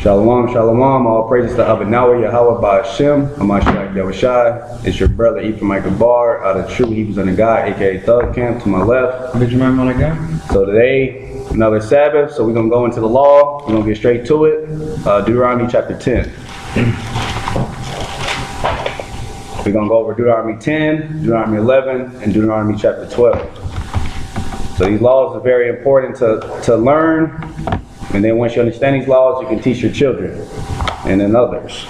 Shalom, shalom, all praises to Abinawa Yahweh by Hashem, Amashak Yahushai. It's your brother Ephraim Michael Bar out of True Hebrews on the God, aka Thug Camp, to my left. So today, another Sabbath, so we're going to go into the law. We're going to get straight to it. Deuteronomy chapter 10. We're going to go over Deuteronomy 10, Deuteronomy 11, and Deuteronomy chapter 12. So these laws are very important to learn. And then once you understand these laws, you can teach your children and then others.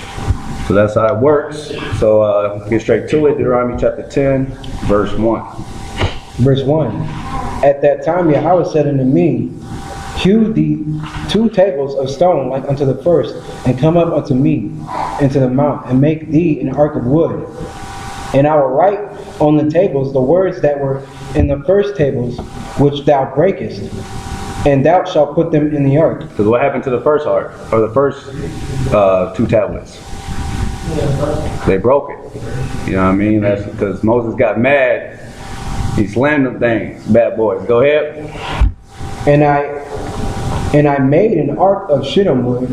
So that's how it works. So get straight to it. Deuteronomy chapter 10, verse 1. Verse 1. At that time Yahweh said unto me, Hew thee 2 tables of stone like unto the first, and come up unto me into the mount, and make thee an ark of wood. And I will write on the tables the words that were in the first tables, which thou breakest, and thou shalt put them in the ark. Because what happened to the first ark, or the first 2 tablets? They broke it. You know what I mean? That's because Moses got mad. He slammed them things. Bad boys. Go ahead. And I made an ark of shittim wood,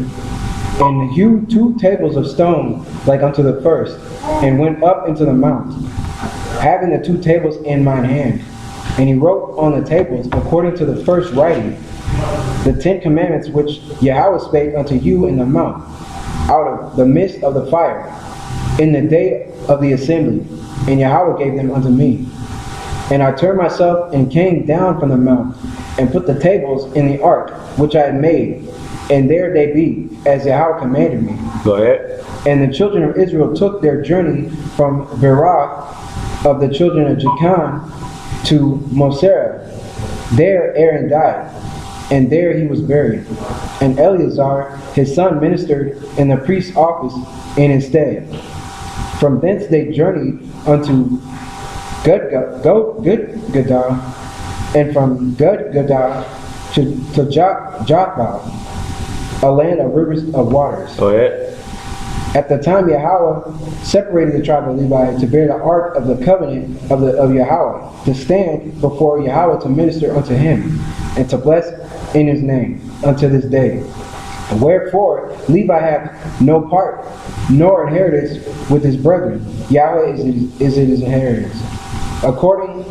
and hewed 2 tables of stone like unto the first, and went up into the mount, having the 2 tables in mine hand. And he wrote on the tables, according to the first writing, the 10 commandments which Yahweh spake unto you in the mount, out of the midst of the fire, in the day of the assembly. And Yahweh gave them unto me. And I turned myself and came down from the mount, and put the tables in the ark which I had made, and there they be, as Yahweh commanded me. Go ahead. And the children of Israel took their journey from Berah of the children of Jachan to Moserah. There Aaron died, and there he was buried. And Eleazar his son ministered in the priest's office in his stead. From thence they journeyed unto Gudgodah, and from Gudgodah to Jotbah, a land of rivers of waters. Go ahead. At the time Yahweh separated the tribe of Levi to bear the ark of the covenant of Yahweh, to stand before Yahweh to minister unto him, and to bless in his name unto this day. Wherefore Levi hath no part nor inheritance with his brethren. Yahweh is his inheritance, according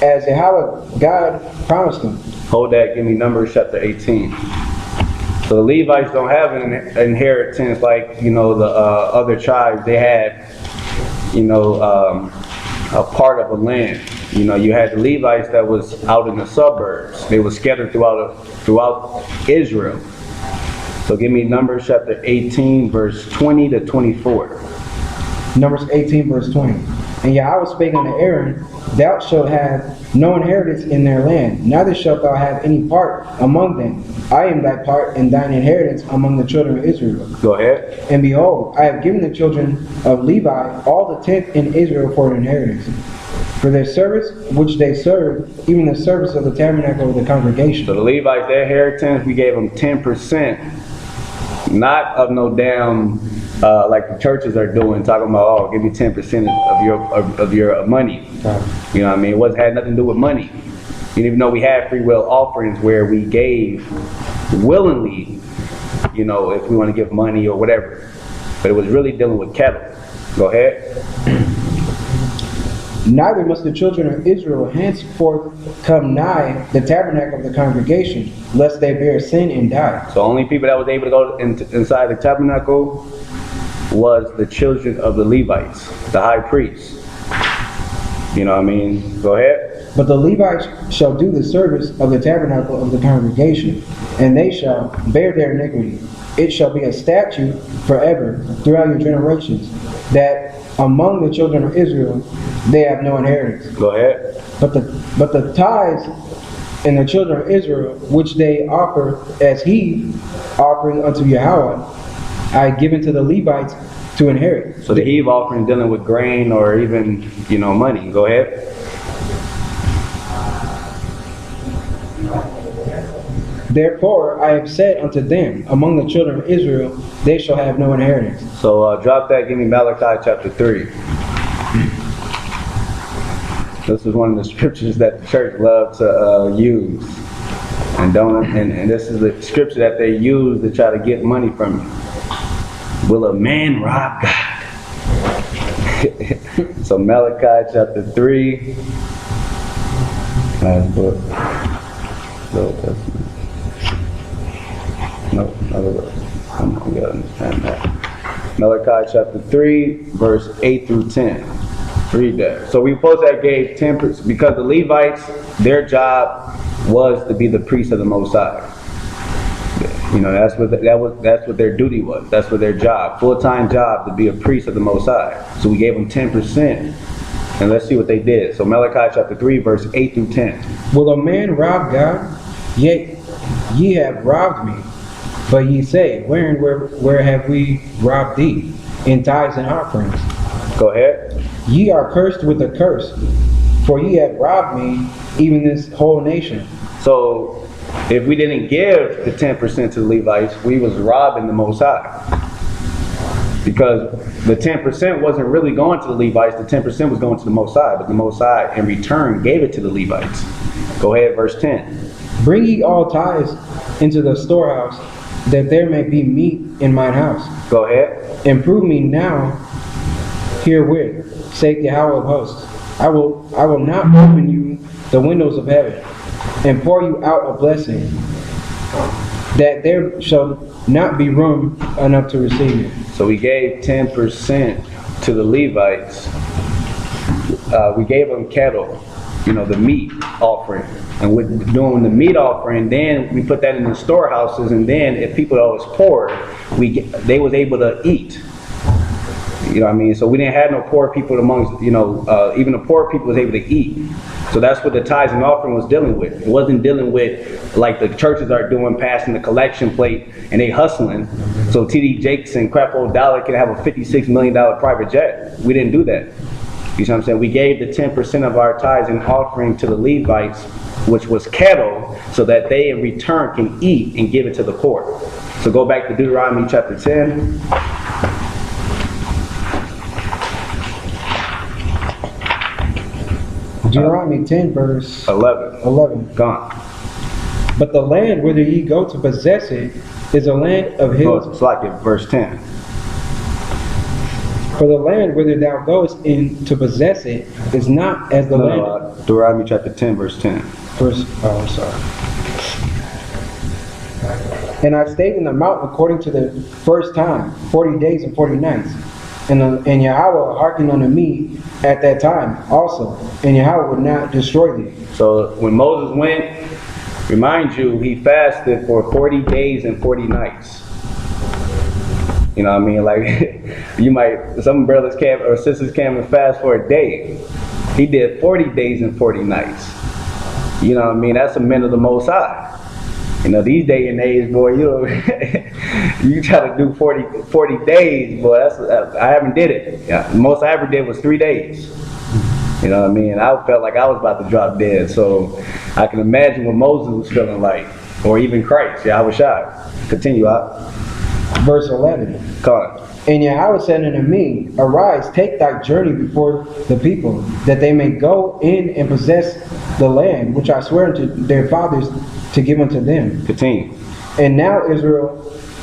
as Yahweh God promised him. Hold that. Give me Numbers chapter 18. So the Levites don't have an inheritance like, the other tribes. They had, a part of a land. You had the Levites that was out in the suburbs. They were scattered throughout Israel. So give me Numbers chapter 18, verse 20 to 24. Numbers 18, verse 20. And Yahweh spake unto Aaron, Thou shalt have no inheritance in their land, neither shalt thou have any part among them. I am thy part and thine inheritance among the children of Israel. Go ahead. And behold, I have given the children of Levi all the tenth in Israel for an inheritance, for their service which they serve, even the service of the tabernacle of the congregation. So the Levites, their inheritance, we gave them 10%, not of no damn like the churches are doing, talking about, give me 10% of your money. You know what I mean? It had nothing to do with money. You didn't even know we had free will offerings where we gave willingly, if we want to give money or whatever. But it was really dealing with cattle. Go ahead. Neither must the children of Israel henceforth come nigh the tabernacle of the congregation, lest they bear sin and die. So only people that was able to go inside the tabernacle was the children of the Levites, the high priests. You know what I mean? Go ahead. But the Levites shall do the service of the tabernacle of the congregation, and they shall bear their iniquity. It shall be a statute forever throughout your generations, that among the children of Israel they have no inheritance. Go ahead. But the tithes in the children of Israel, which they offer as heave offering unto Yahweh, I have given to the Levites to inherit. So the heave offering dealing with grain or even, money. Go ahead. Therefore I have said unto them, among the children of Israel, they shall have no inheritance. So drop that, give me Malachi chapter 3. This is one of the scriptures that the church loves to use. And this is the scripture that they use to try to get money from you. Will a man rob God? So Malachi chapter 3. Last book. Old Testament. No, another word. You gotta understand that. Malachi chapter 3, verse 8 through 10. Read that. So we supposed to gave 10%, because the Levites, their job was to be the priests of the Most High. You know, that's what their duty was. That's what their job, full-time job, to be a priest of the Most High. So we gave them 10%. And let's see what they did. So Malachi chapter 3, verse 8 through 10. Will a man rob God? Yet ye have robbed me. But ye say, where have we robbed thee? In tithes and offerings. Go ahead. Ye are cursed with a curse, for ye have robbed me, even this whole nation. So if we didn't give the 10% to the Levites, we was robbing the Most High. Because the 10% wasn't really going to the Levites, the 10% was going to the Most High, but the Most High in return gave it to the Levites. Go ahead, verse 10. Bring ye all tithes into the storehouse, that there may be meat in mine house. Go ahead. And prove me now herewith, saith Yahweh of hosts. I will not open you the windows of heaven, and pour you out a blessing, that there shall not be room enough to receive it. So we gave 10% to the Levites. We gave them cattle, you know, the meat offering. And with doing the meat offering, then we put that in the storehouses, and then if people that was poor, they was able to eat. You know what I mean? So we didn't have no poor people amongst, you know, even the poor people was able to eat. So that's what the tithes and offering was dealing with. It wasn't dealing with like the churches are doing, passing the collection plate and they hustling. So T.D. Jakes and crap old dollar can have a $56 million private jet. We didn't do that. You know what I'm saying? We gave the 10% of our tithes and offering to the Levites, which was cattle, so that they in return can eat and give it to the poor. So go back to Deuteronomy chapter 10. Deuteronomy 10, verse 11. Gone. But the land whither ye go to possess it is a land of hills. It's like it, verse 10. For the land whither thou goest in to possess it is not as the land. Deuteronomy chapter 10, verse 10. I'm sorry. And I stayed in the mountain according to the first time, 40 days and 40 nights. And Yahweh hearkened unto me at that time also, and Yahweh would not destroy thee. So when Moses went, remind you, he fasted for 40 days and 40 nights. You know what I mean? Like, you might, some brothers can't, or sisters can't even fast for a day. He did 40 days and 40 nights. You know what I mean? That's a man of the Most High. You know, these day and age, boy, you know, you try to do 40 days, boy, I haven't did it. Yeah, the most I ever did was 3 days. You know what I mean? I felt like I was about to drop dead, so I can imagine what Moses was feeling like, or even Christ. Yeah, I was shocked. Continue out. Verse 11. Come on. And Yahweh said unto me, Arise, take thy journey before the people, that they may go in and possess the land, which I swear unto their fathers to give unto them. Continue. And now, Israel,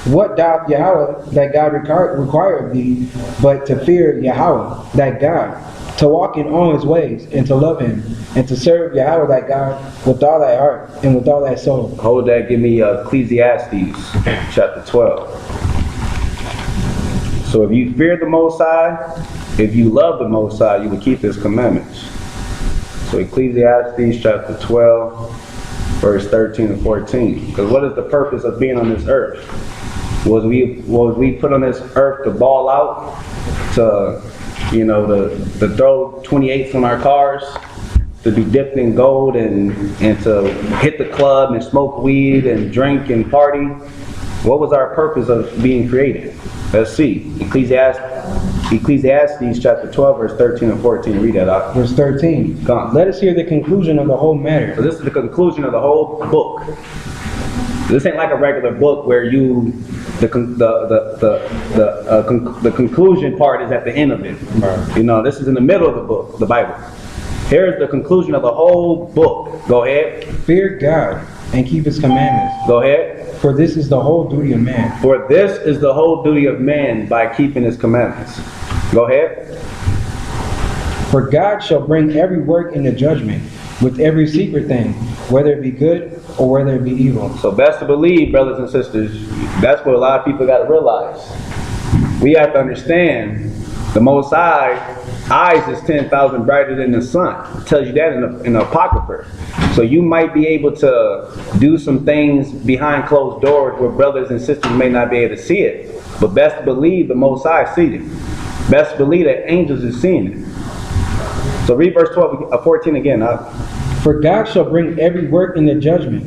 what doth Yahweh thy God require of thee, but to fear Yahweh thy God, to walk in all his ways, and to love him, and to serve Yahweh thy God with all thy heart and with all thy soul. Hold that, give me Ecclesiastes chapter 12. So if you fear the Most High, if you love the Most High, you will keep his commandments. So Ecclesiastes chapter 12, verse 13 and 14. Because what is the purpose of being on this earth? Was we put on this earth to ball out, to, you know, to throw 28s on our cars, to be dipped in gold and to hit the club and smoke weed and drink and party? What was our purpose of being created? Let's see. Ecclesiastes chapter 12, verse 13 and 14. Read that out. Verse 13. Come on. Let us hear the conclusion of the whole matter. So this is the conclusion of the whole book. This ain't like a regular book where the conclusion part is at the end of it. Right. You know, this is in the middle of the book, the Bible. Here's the conclusion of the whole book. Go ahead. Fear God and keep his commandments. Go ahead. For this is the whole duty of man. For this is the whole duty of man by keeping his commandments. Go ahead. For God shall bring every work into judgment with every secret thing, whether it be good or whether it be evil. So best to believe, brothers and sisters, that's what a lot of people got to realize. We have to understand the Most High eyes is 10,000 brighter than the sun. It tells you that in the Apocrypha. So you might be able to do some things behind closed doors where brothers and sisters may not be able to see it. But best to believe the Most High sees it. Best to believe that angels is seeing it. So read verse 14 again. For God shall bring every work into judgment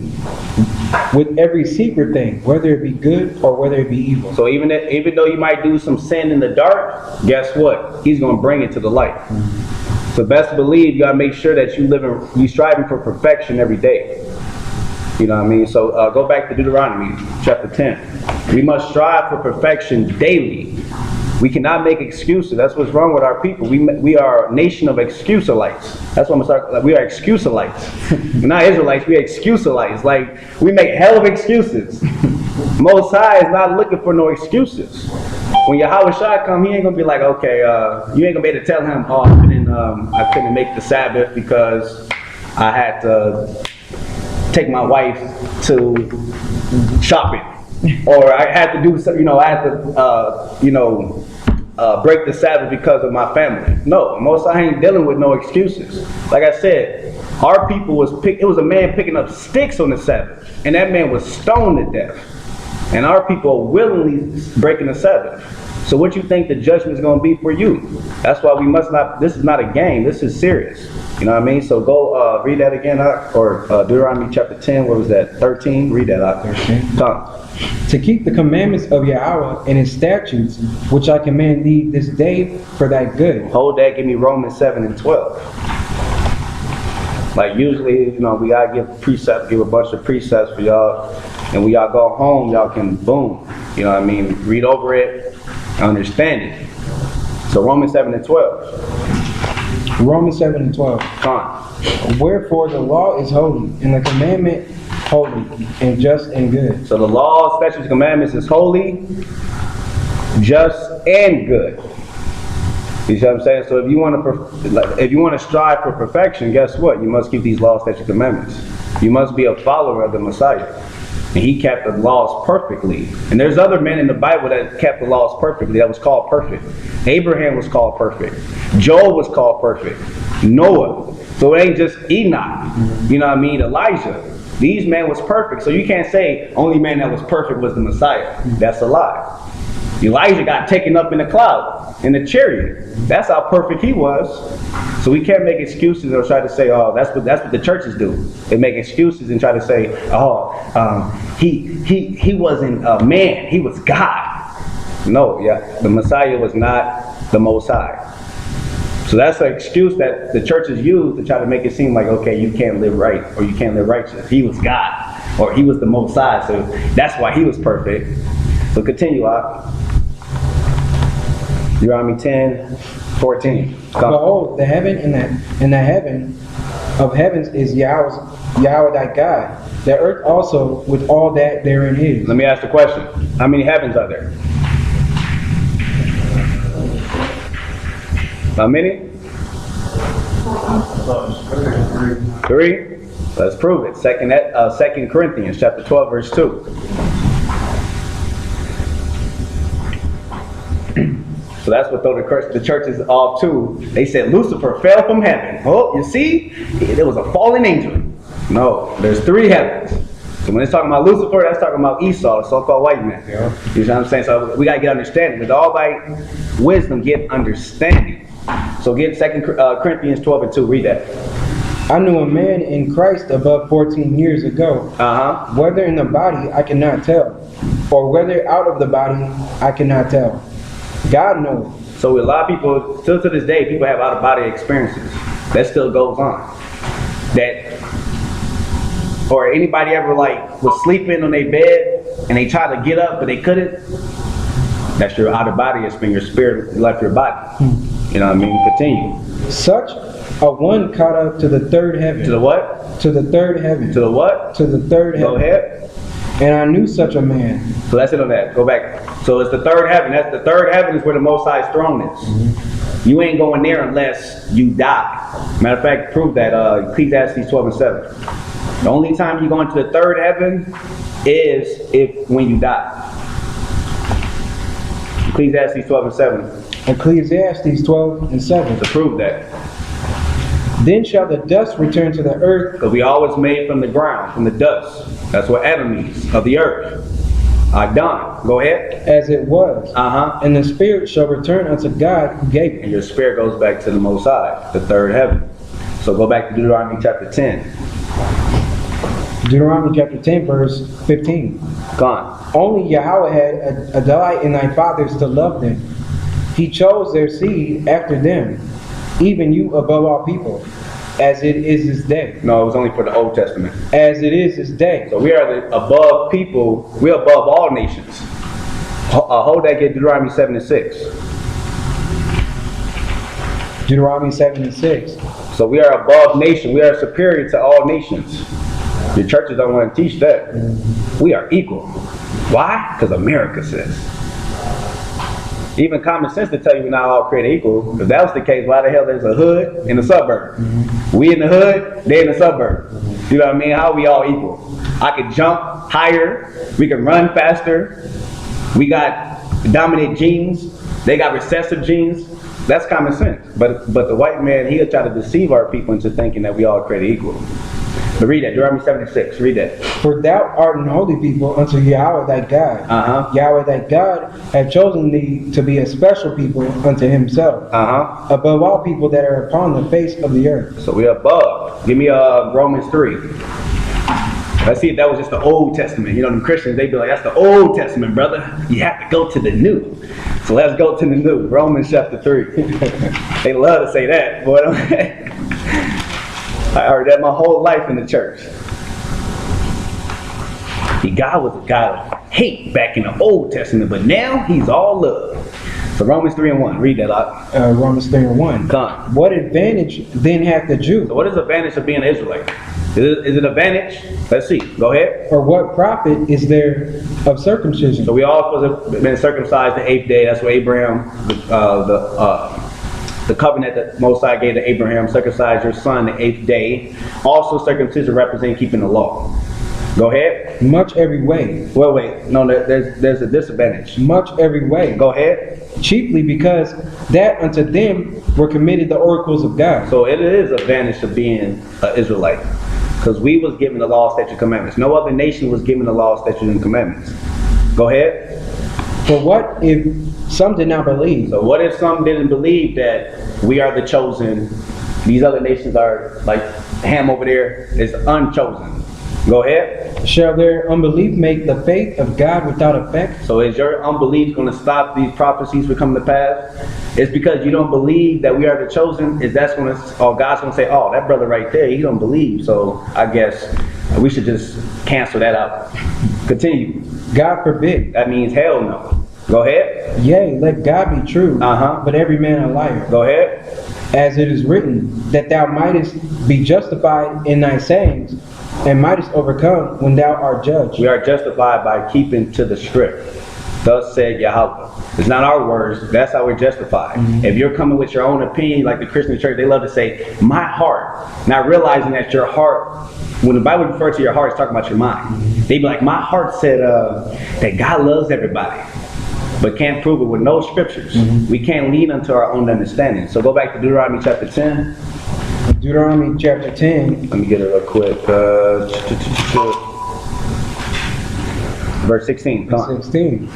with every secret thing, whether it be good or whether it be evil. So even though you might do some sin in the dark, guess what? He's going to bring it to the light. So best to believe, you got to make sure that you striving for perfection every day. You know what I mean? So go back to Deuteronomy chapter 10. We must strive for perfection daily. We cannot make excuses. That's what's wrong with our people. We are a nation of excuselites. That's what I'm starting. We are excuselites. We're not Israelites. We are excuselites. Like, we make hell of excuses. Most High is not looking for no excuses. When Yahweh Shai come, he ain't gonna be like, okay, you ain't gonna be able to tell him, oh, I couldn't make the Sabbath because I had to take my wife to shopping, or I had to do something, I had to, break the Sabbath because of my family. No, Most High ain't dealing with no excuses. Like I said, our people it was a man picking up sticks on the Sabbath, and that man was stoned to death. And our people are willingly breaking the Sabbath. So what you think the judgment is going to be for you? That's why we must not, this is not a game, this is serious. You know what I mean? So go read that again, or Deuteronomy chapter 10, what was that, 13? Read that out. 13. Come. To keep the commandments of Yahweh and his statutes, which I command thee this day for thy good. Hold that, give me Romans 7 and 12. Like usually, we gotta give a bunch of precepts for y'all, and when y'all go home, y'all can boom, read over it, understand it. So Romans 7 and 12. Romans 7 and 12. Come on. Wherefore the law is holy, and the commandment holy, and just and good. So the law, statutes, commandments is holy, just, and good. You see what I'm saying? So if you want to strive for perfection, guess what? You must keep these laws, statutes, commandments. You must be a follower of the Messiah. And he kept the laws perfectly. And there's other men in the Bible that kept the laws perfectly, that was called perfect. Abraham was called perfect. Job was called perfect. Noah. So it ain't just Enoch. Elijah. These men was perfect. So you can't say only man that was perfect was the Messiah. That's a lie. Elijah got taken up in the cloud, in the chariot. That's how perfect he was. So we can't make excuses or try to say, oh, that's what the churches do. They make excuses and try to say, he wasn't a man, he was God. No, the Messiah was not the Most High. So that's an excuse that the churches use to try to make it seem like, okay, you can't live right or you can't live righteous. He was God, or he was the Most High, so that's why he was perfect. So continue on. Deuteronomy 10, 14. Behold, the heaven and the heaven of heavens is Yahweh thy God. The earth also with all that therein is. Let me ask the question. How many heavens are there? How many? 3. Let's prove it. 2 Corinthians chapter 12, verse 2. So that's what the churches off too. They said Lucifer fell from heaven. Oh, you see? There was a fallen angel. No, there's 3 heavens. So when it's talking about Lucifer, that's talking about Esau, the so-called white man. Yeah. You know what I'm saying? So we got to get understanding. With all thy wisdom, get understanding. So get 2 Corinthians 12 and 2. Read that. I knew a man in Christ above 14 years ago. Whether in the body, I cannot tell. Or whether out of the body, I cannot tell. God knows. So a lot of people, still to this day, people have out-of-body experiences. That still goes on. Or anybody ever was sleeping on their bed and they tried to get up but they couldn't? That's your out-of-body experience. Your spirit left your body. You know what I mean? Continue. Such A one caught up to the third heaven. To the what? To the third heaven. To the what? To the third heaven. Go ahead. And I knew such a man. So that's it on that. Go back. So it's the third heaven. That's the third heaven is where the Most High's throne is. You ain't going there unless you die. Matter of fact, prove that. Ecclesiastes 12 and 7. The only time you go into the third heaven is when you die. Ecclesiastes 12 and 7. Ecclesiastes 12 and 7. To prove that. Then shall the dust return to the earth. Because we always made from the ground, from the dust. That's what Adam means, of the earth. Done. Go ahead. As it was. And the spirit shall return unto God who gave it. And your spirit goes back to the Most High, the third heaven. So go back to Deuteronomy chapter 10. Deuteronomy chapter 10 verse 15. Gone. Only Yahweh had a delight in thy fathers to love them. He chose their seed after them, even you above all people, as it is this day. No, it was only for the Old Testament. As it is this day. So we are the above people. We're above all nations. Hold that, get Deuteronomy 7 and 6. Deuteronomy 7 and 6. So we are above nation. We are superior to all nations. Your churches don't want to teach that. We are equal. Why? Because America says. Even common sense to tell you we're not all created equal. If that was the case, why the hell there's a hood and a suburb? We in the hood, they in the suburb. You know what I mean? How are we all equal? I could jump higher. We can run faster. We got dominant genes. They got recessive genes. That's common sense. But the white man, he'll try to deceive our people into thinking that we all created equal. But read that, Deuteronomy 76, read that. For thou art an holy people unto Yahweh thy God. Yahweh thy God hath chosen thee to be a special people unto himself. Above all people that are upon the face of the earth. So we're above. Give me Romans 3. Let's see if that was just the Old Testament. You know, them Christians, they be like, that's the Old Testament, brother. You have to go to the New. So let's go to the New. Romans chapter 3. They love to say that, boy. I heard that my whole life in the church. God was a God of hate back in the Old Testament, but now he's all love. So Romans 3 and 1, read that out. Romans 3 and 1. Come. What advantage then hath the Jew? So what is the advantage of being an Israelite? Is it advantage? Let's see. Go ahead. Or what profit is there of circumcision? So we all supposed to have been circumcised the 8th day. That's what Abraham, the covenant that Most High gave to Abraham, circumcise your son the 8th day. Also circumcision represents keeping the law. Go ahead. Much every way. Wait. No, there's a disadvantage. Much every way. Go ahead. Chiefly because that unto them were committed the oracles of God. So it is an advantage of being an Israelite. Because we was given the law, statute, commandments. No other nation was given the law, statute, and commandments. Go ahead. For what if some did not believe? So what if some didn't believe that we are the chosen? These other nations are, like Ham over there, is unchosen. Go ahead. Shall their unbelief make the faith of God without effect? So is your unbelief going to stop these prophecies from coming to pass? It's because you don't believe that we are the chosen. Is that's going to, or God's going to say, oh, that brother right there, he don't believe. So I guess we should just cancel that out. Continue. God forbid. That means hell no. Go ahead. Yea, let God be true, but every man a liar. Go ahead. As it is written, that thou mightest be justified in thy sayings, and mightest overcome when thou art judged. We are justified by keeping to the script. Thus said Yahweh. It's not our words. That's how we're justified. If you're coming with your own opinion, like the Christian church, they love to say, my heart. Not realizing that your heart, when the Bible refers to your heart, it's talking about your mind. They be like, my heart said that God loves everybody, but can't prove it with no scriptures. We can't lean unto our own understanding. So go back to Deuteronomy chapter 10. Deuteronomy chapter 10. Let me get it real quick. Verse 16. Verse 16.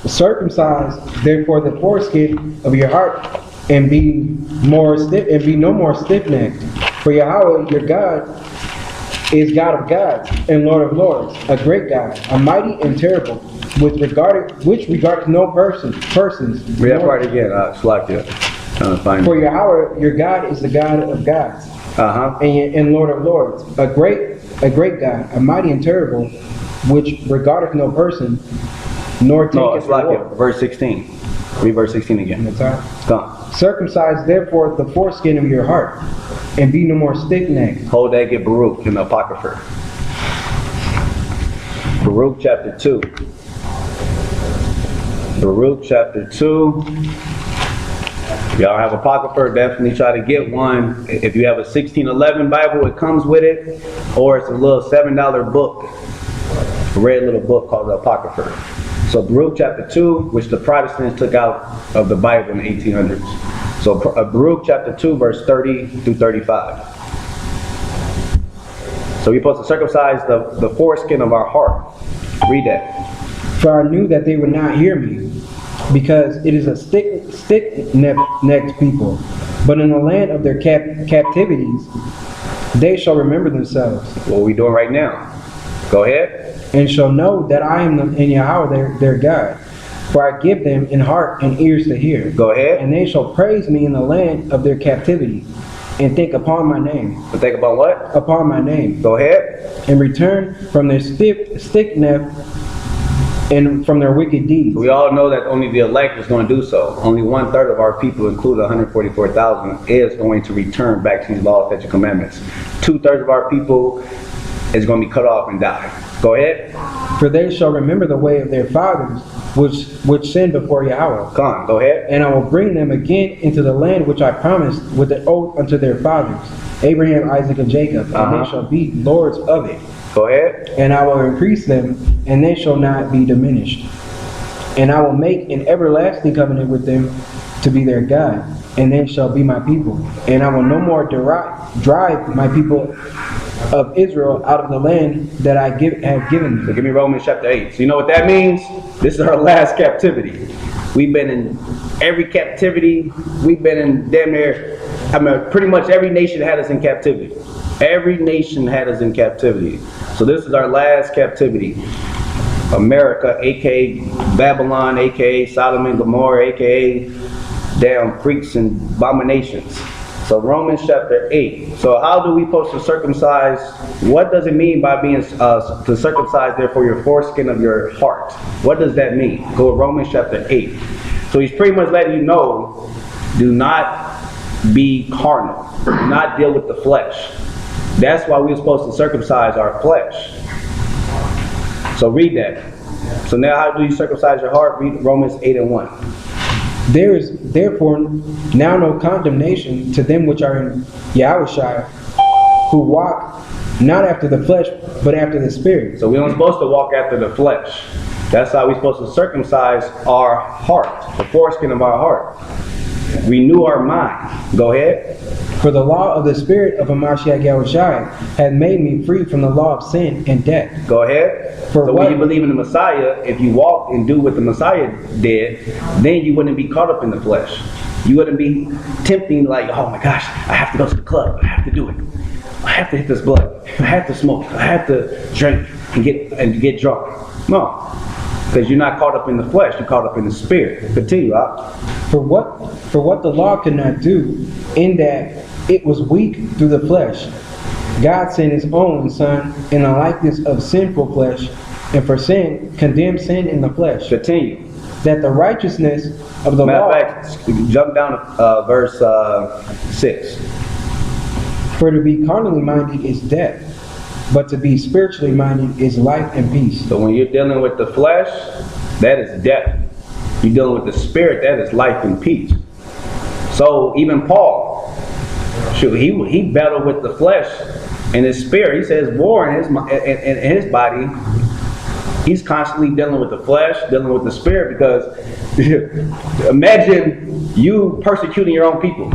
Circumcise therefore the foreskin of your heart, and be no more stiff-necked. For Yahweh your God is God of gods and Lord of lords, a great God, a mighty and terrible, which regardeth no persons. Read that part again. Slack For Yahweh your God is the God of gods, and Lord of lords, a great God, a mighty and terrible, which regardeth no person, nor taketh reward. Verse 16. Read verse 16 again. That's right. Circumcise therefore the foreskin of your heart, and be no more stiff-necked. Hold that, get Baruch in the Apocrypha. Baruch chapter 2. Baruch chapter 2. If y'all have Apocrypha, definitely try to get one. If you have a 1611 Bible, it comes with it. Or it's a little $7 book. A red little book called the Apocrypha. So Baruch chapter 2, which the Protestants took out of the Bible in the 1800s. So Baruch chapter 2, verse 30 through 35. So we're supposed to circumcise the foreskin of our heart. Read that. For I knew that they would not hear me, because it is a stiff-necked people. But in the land of their captivities, they shall remember themselves. What are we doing right now? Go ahead. And shall know that I am in Yahweh their God. For I give them an heart and ears to hear. Go ahead. And they shall praise me in the land of their captivity, and think upon my name. But think about what? Upon my name. Go ahead. And return from their stiff-neck and from their wicked deeds. We all know that only the elect is going to do so. Only 1/3 of our people, including 144,000, is going to return back to these laws, statutes, and commandments. 2/3 of our people is going to be cut off and die. Go ahead. For they shall remember the way of their fathers, which sinned before Yahweh. Come on, go ahead. And I will bring them again into the land which I promised with an oath unto their fathers, Abraham, Isaac, and Jacob, and they shall be lords of it. Go ahead. And I will increase them, and they shall not be diminished. And I will make an everlasting covenant with them to be their God, and they shall be my people. And I will no more drive my people of Israel out of the land that I have given So them. give me Romans chapter 8. So you know what that means? This is our last captivity. We've been in every captivity. We've been in damn near, pretty much every nation had us in captivity. Every nation had us in captivity. So this is our last captivity. America, aka Babylon, aka Sodom and Gomorrah, aka damn freaks and abominations. So Romans chapter 8. So how do we supposed to circumcise? What does it mean by being to circumcise therefore your foreskin of your heart? What does that mean? Go to Romans chapter 8. So he's pretty much letting you know, do not be carnal. Do not deal with the flesh. That's why we're supposed to circumcise our flesh. So read that. So now how do you circumcise your heart? Read Romans 8:1. There is therefore now no condemnation to them which are in Yahushua, who walk not after the flesh, but after the Spirit. So we aren't supposed to walk after the flesh. That's how we're supposed to circumcise our heart, the foreskin of our heart. Renew our mind. Go ahead. For the law of the Spirit of Hamashiach Yahushua had made me free from the law of sin and death. Go ahead. For so what? when you believe in the Messiah, if you walk and do what the Messiah did, then you wouldn't be caught up in the flesh. You wouldn't be tempting like, oh my gosh, I have to go to the club. I have to do it. I have to hit this blood. I have to smoke. I have to drink and get drunk. No, because you're not caught up in the flesh. You're caught up in the Spirit. Continue, Op. For what the law could not do, in that it was weak through the flesh, God sent his own Son in the likeness of sinful flesh, and for sin, condemned sin in the flesh, Continue. that the righteousness of the Matter law, of fact, jump down to verse 6. for to be carnally minded is death, but to be spiritually minded is life and peace. So when you're dealing with the flesh, that is death. You're dealing with the Spirit, that is life and peace. So even Paul, he battled with the flesh and his spirit. He says war in his body. He's constantly dealing with the flesh, dealing with the spirit, because imagine you persecuting your own people,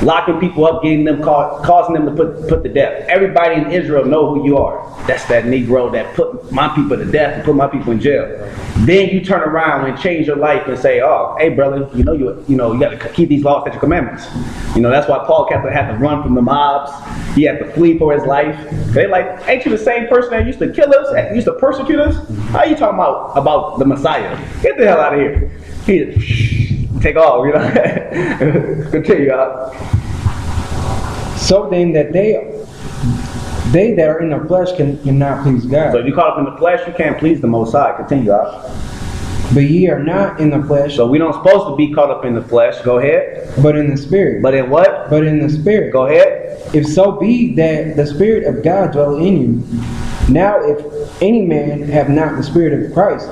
locking people up, getting them caught, causing them to put to death. Everybody in Israel know who you are. That's that Negro that put my people to death and put my people in jail. Then you turn around and change your life and say, "Oh, hey brother, you got to keep these laws, statutes, commandments." That's why Paul had to run from the mobs. He had to flee for his life. They like, ain't you the same person that used to kill us, that used to persecute us? How are you talking about the Messiah? Get the hell out of here. He take off, Continue, So then that they that are in the flesh cannot please God. So if you caught up in the flesh, you can't please the Most High. Continue, But ye are not in the flesh, So we don't supposed to be caught up in the flesh. Go ahead. but in the Spirit. But in what? But in the Spirit. Go ahead. If so be that the Spirit of God dwell in you. Now if any man have not the Spirit of Christ,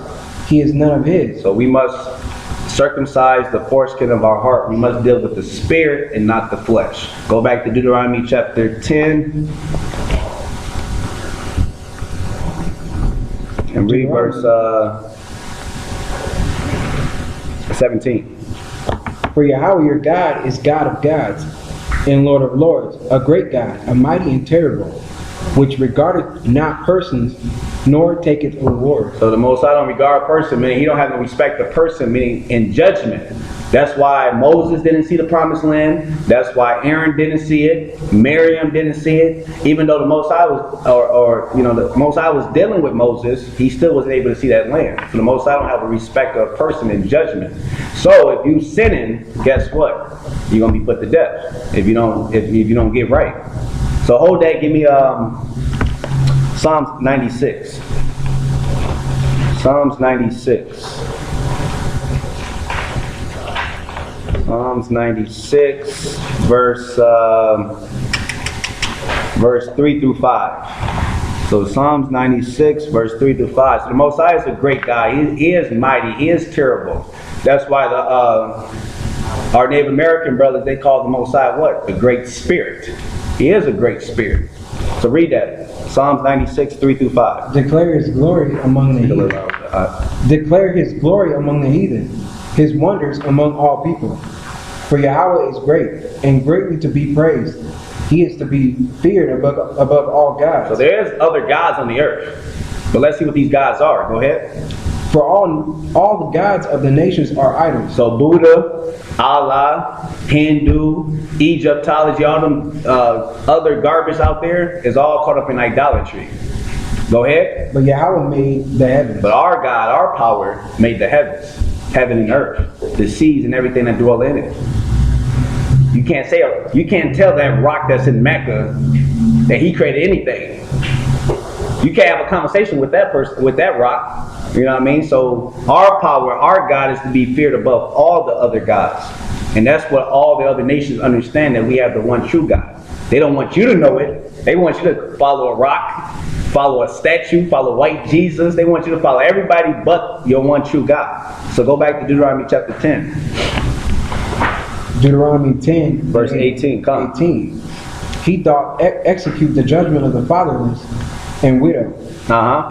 he is none of his. So we must circumcise the foreskin of our heart. We must deal with the spirit and not the flesh. Go back to Deuteronomy chapter 10 and read verse 17. For Yahweh your God is God of gods, and Lord of lords, a great God, a mighty and terrible, which regardeth not persons, nor taketh reward. So the Most High don't regard a person, meaning he don't have to respect the person, meaning in judgment. That's why Moses didn't see the promised land. That's why Aaron didn't see it. Miriam didn't see it. Even though the Most High was, the Most High was dealing with Moses, he still wasn't able to see that land. So the Most High don't have a respect of a person in judgment. So if you sinning, guess what? You're gonna be put to death if you don't get right. So hold that. Give me Psalms 96. Psalms 96. Psalms 96, verse 3 through 5. So Psalms 96, verse 3 through 5. So the Most High is a great guy. He is mighty. He is terrible. That's why our Native American brothers, they call the Most High what? The Great Spirit. He is a great spirit. So read that. Psalms 96, 3 through 5. Declare his glory among the heathen. Declare his glory among the heathen, his wonders among all people. For Yahweh is great, and greatly to be praised. He is to be feared above all gods. So there's other gods on the earth. But let's see what these gods are. Go ahead. For all the gods of the nations are idols. So Buddha, Allah, Hindu, Egyptology, all them other garbage out there is all caught up in idolatry. Go ahead. But Yahweh made the heavens. But our God, our power, made the heavens, heaven and earth, the seas and everything that dwell in it. You can't tell that rock that's in Mecca that he created anything. You can't have a conversation with that person, with that rock. You know what I mean? So our power, our God is to be feared above all the other gods. And that's what all the other nations understand, that we have the one true God. They don't want you to know it. They want you to follow a rock, follow a statue, follow white Jesus. They want you to follow everybody but your one true God. So go back to Deuteronomy chapter 10. Deuteronomy 10, verse 18. Come. 18. He doth execute the judgment of the fatherless and widow,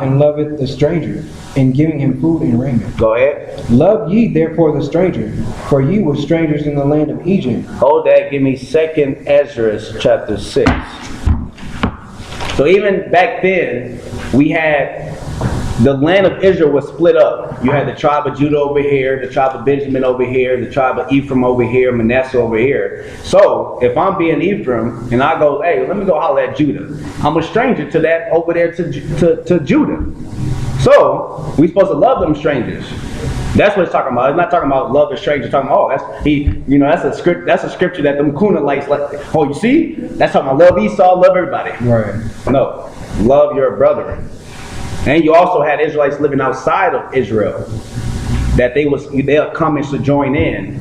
and loveth the stranger, in giving him food and raiment. Go ahead. Love ye therefore the stranger, for ye were strangers in the land of Egypt. Hold that. Give me 2nd Ezra chapter 6. So even back then, we had the land of Israel was split up. You had the tribe of Judah over here, the tribe of Benjamin over here, the tribe of Ephraim over here, Manasseh over here. So if I'm being Ephraim and I go, hey, let me go holler at Judah, I'm a stranger to that over there to Judah. So we're supposed to love them strangers. That's what it's talking about. It's not talking about love a stranger. It's talking about, that's a script. That's a scripture that them Kunalites like. Oh, you see? That's talking about love Esau, love everybody. Right. No, love your brethren. And you also had Israelites living outside of Israel that they'll come and sojourn in.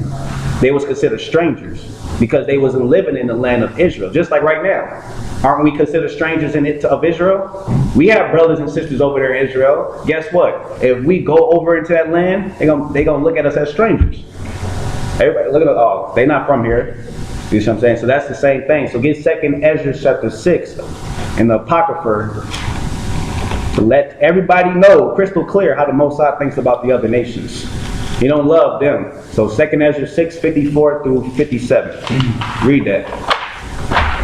They was considered strangers because they wasn't living in the land of Israel. Just like right now. Aren't we considered strangers of Israel? We have brothers and sisters over there in Israel. Guess what? If we go over into that land, they're gonna look at us as strangers. Everybody look at us, oh, they're not from here. You see what I'm saying? So that's the same thing. So get 2nd Ezra chapter 6 in the Apocrypha to let everybody know crystal clear how the Most High thinks about the other nations. He don't love them. So 2nd Ezra 6, 54 through 57. Read that.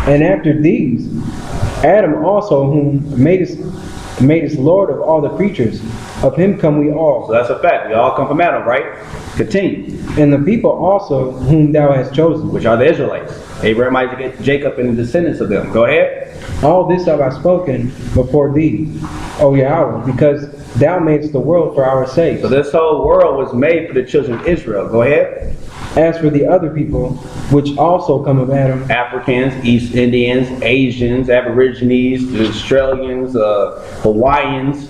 And after these, Adam also, whom made us Lord of all the creatures, of him come we all. So that's a fact. We all come from Adam, right? Continue. And the people also whom thou hast chosen, which are the Israelites. Abraham, Isaac, Jacob, and the descendants of them. Go ahead. All this have I spoken before thee, O Yahweh, because thou madest the world for our sake. So this whole world was made for the children of Israel. Go ahead. As for the other people, which also come of Adam, Africans, East Indians, Asians, Aborigines, the Australians, Hawaiians,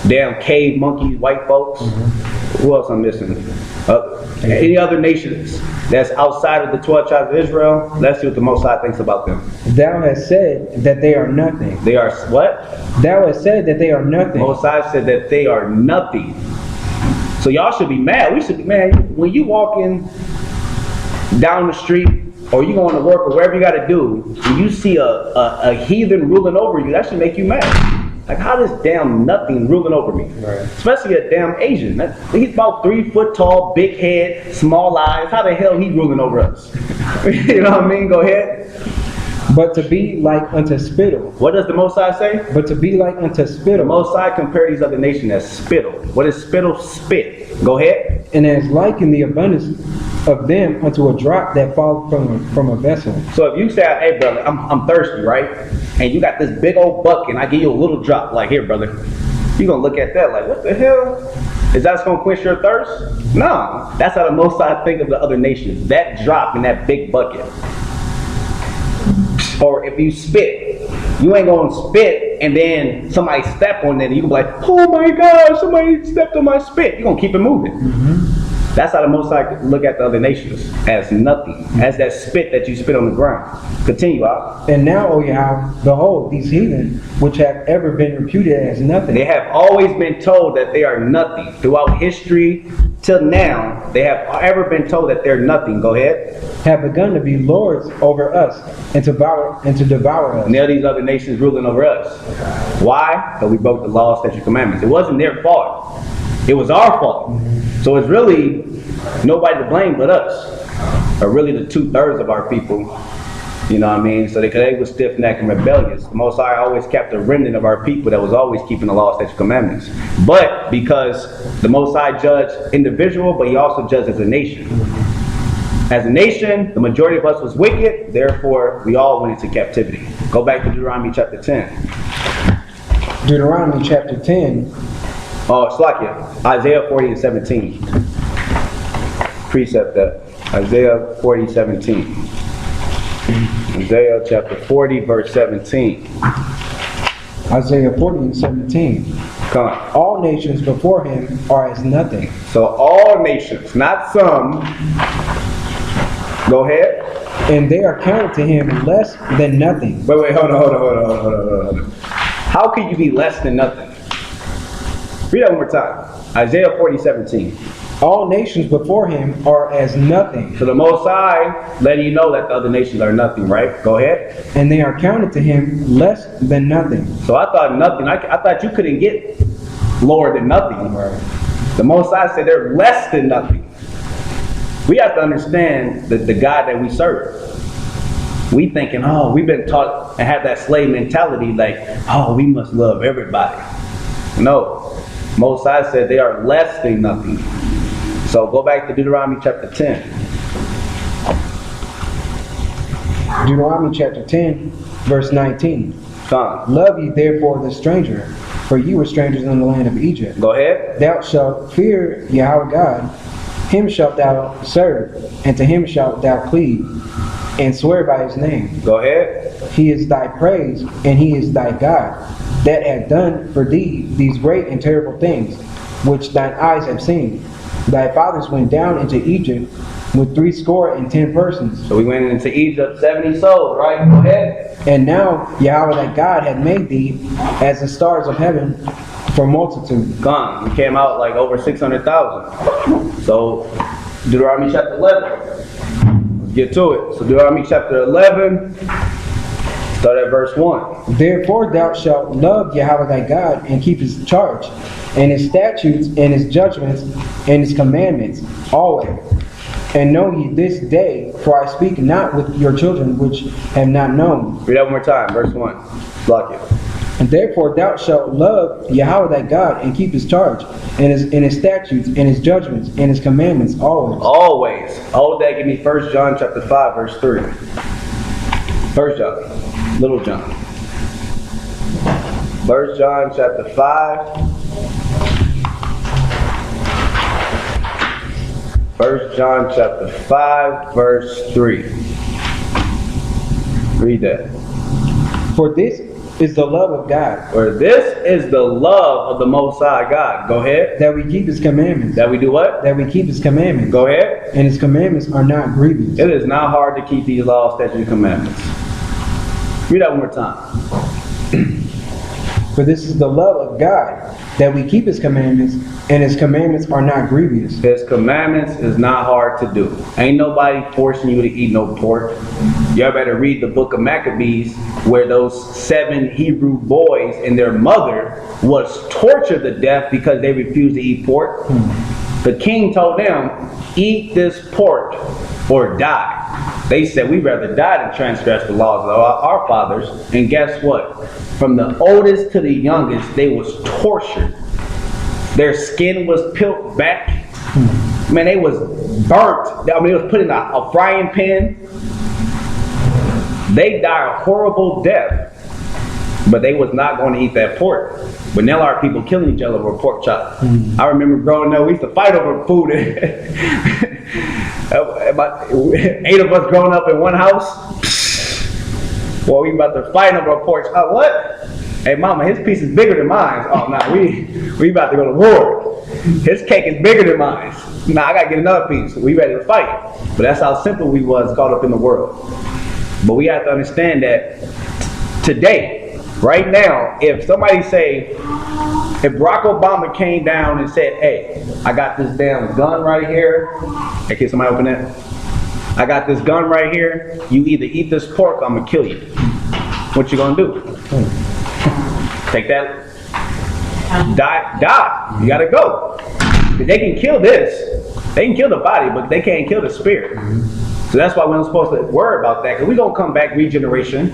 damn cave monkeys, white folks, Who else I'm missing? Any other nations that's outside of the 12 tribes of Israel? Let's see what the Most High thinks about them. Thou hast said that they are nothing. They are what? Thou hast said that they are nothing. Most High said that they are nothing. So y'all should be mad. We should be mad. When you walking down the street, or you going to work, or wherever you got to do, and you see a heathen ruling over you, that should make you mad. Like, how this damn nothing ruling over me? Right. Especially a damn Asian. He's about 3 foot tall, big head, small eyes. How the hell he ruling over us? You know what I mean? Go ahead. But to be like unto spittle. What does the Most High say? But to be like unto The spittle. Most High compare these other nations as spittle. What is spittle? Spit. Go ahead. And as liken the abundance of them unto a drop that falleth from a vessel. So if you say, hey brother, I'm thirsty, right? And you got this big old bucket and I give you a little drop, like, here brother, you're going to look at that like, what the hell? Is that going to quench your thirst? No. That's how the Most High think of the other nations. That drop in that big bucket. Or if you spit, you ain't going to spit and then somebody step on it and you can be like, oh my God, somebody stepped on my spit. You're going to keep it moving. That's how the Most High look at the other nations, as nothing, as that spit that you spit on the ground. Continue, Ak. And now, O Yahweh, behold, these heathen, which have ever been reputed as nothing. They have always been told that they are nothing. Throughout history, till now, they have ever been told that they're nothing. Go ahead. Have begun to be lords over us and to devour us. Now these other nations ruling over us. Why? Because we broke the law, statutes, commandments. It wasn't their fault. It was our fault. So it's really nobody to blame but us. Or really the 2/3 of our people. You know what I mean? So they were stiff-necked and rebellious. The Most High always kept a remnant of our people that was always keeping the law, statutes, commandments. But because the Most High judged individual, but he also judged as a nation. As a nation, the majority of us was wicked, therefore we all went into captivity. Go back to Deuteronomy chapter 10. Deuteronomy chapter 10. Oh, Slakia, Isaiah 40 and 17. Precept that. Isaiah 40, 17. Isaiah chapter 40, verse 17. Isaiah 40 and 17. Come on. All nations before him are as nothing. So all nations, not some. Go ahead. And they are counted to him less than nothing. Wait, hold on. How can you be less than nothing? Read that one more time. Isaiah 40, 17. All nations before him are as nothing. So the Most High letting you know that the other nations are nothing, right? Go ahead. And they are counted to him less than nothing. So I thought nothing. I thought you couldn't get lower than nothing. Right. The Most High said they're less than nothing. We have to understand the God that we serve. We thinking, oh, we've been taught and have that slave mentality like, oh, we must love everybody. No. Most High said they are less than nothing. So go back to Deuteronomy chapter 10. Deuteronomy chapter 10, verse 19. Come. Love ye therefore the stranger, for ye were strangers in the land of Egypt. Go ahead. Thou shalt fear Yahweh God, him shalt thou serve, and to him shalt thou cleave, and swear by his name. Go ahead. He is thy praise, and he is thy God, that hath done for thee these great and terrible things, which thine eyes have seen. Thy fathers went down into Egypt with 70 persons. So we went into Egypt, 70 souls, right? Go ahead. And now Yahweh thy God hath made thee as the stars of heaven for multitude. Gone. We came out like over 600,000. So Deuteronomy chapter 11. Let's get to it. So Deuteronomy chapter 11, start at verse 1. Therefore thou shalt love Yahweh thy God and keep his charge, and his statutes, and his judgments, and his commandments, always. And know ye this day, for I speak not with your children which have not known. Read that one more time, verse 1. Block it. And therefore thou shalt love Yahweh thy God and keep his charge, and his statutes, and his judgments, and his commandments, always. Always. Hold that, give me 1 John chapter 5, verse 3. 1 John, little John. 1 John chapter 5. 1 John chapter 5, verse 3. Read that. For this is the love of God. Or this is the love of the Most High God. Go ahead. That we keep His commandments. That we do what? That we keep His commandments. Go ahead. And His commandments are not grievous. It is not hard to keep these laws, statutes, and commandments. Read that one more time. For this is the love of God, that we keep His commandments, and His commandments are not grievous. His commandments is not hard to do. Ain't nobody forcing you to eat no pork. Y'all better read the book of Maccabees, where those 7 Hebrew boys and their mother was tortured to death because they refused to eat pork. The king told them, eat this pork or die. They said, we'd rather die than transgress the laws of our fathers. And guess what? From the oldest to the youngest, they was tortured. Their skin was peeled back. Man, they was burnt. I mean, it was put in a frying pan. They died a horrible death. But they was not going to eat that pork. But now our people killing each other over pork chop. I remember growing up, we used to fight over food. 8 of us growing up in one house. Well, we about to fight over a pork chop. What? Hey, mama, his piece is bigger than mine. Oh, no, we about to go to war. His cake is bigger than mine. Nah, I got to get another piece. We ready to fight. But that's how simple we was caught up in the world. But we have to understand that today, right now, if somebody say, if Barack Obama came down and said, hey, I got this damn gun right here. Hey, can somebody open that? I got this gun right here. You either eat this pork or I'm going to kill you. What you going to do? Take that. Die. You got to go. They can kill this. They can kill the body, but they can't kill the spirit. So that's why we're not supposed to worry about that, because we're going to come back regeneration.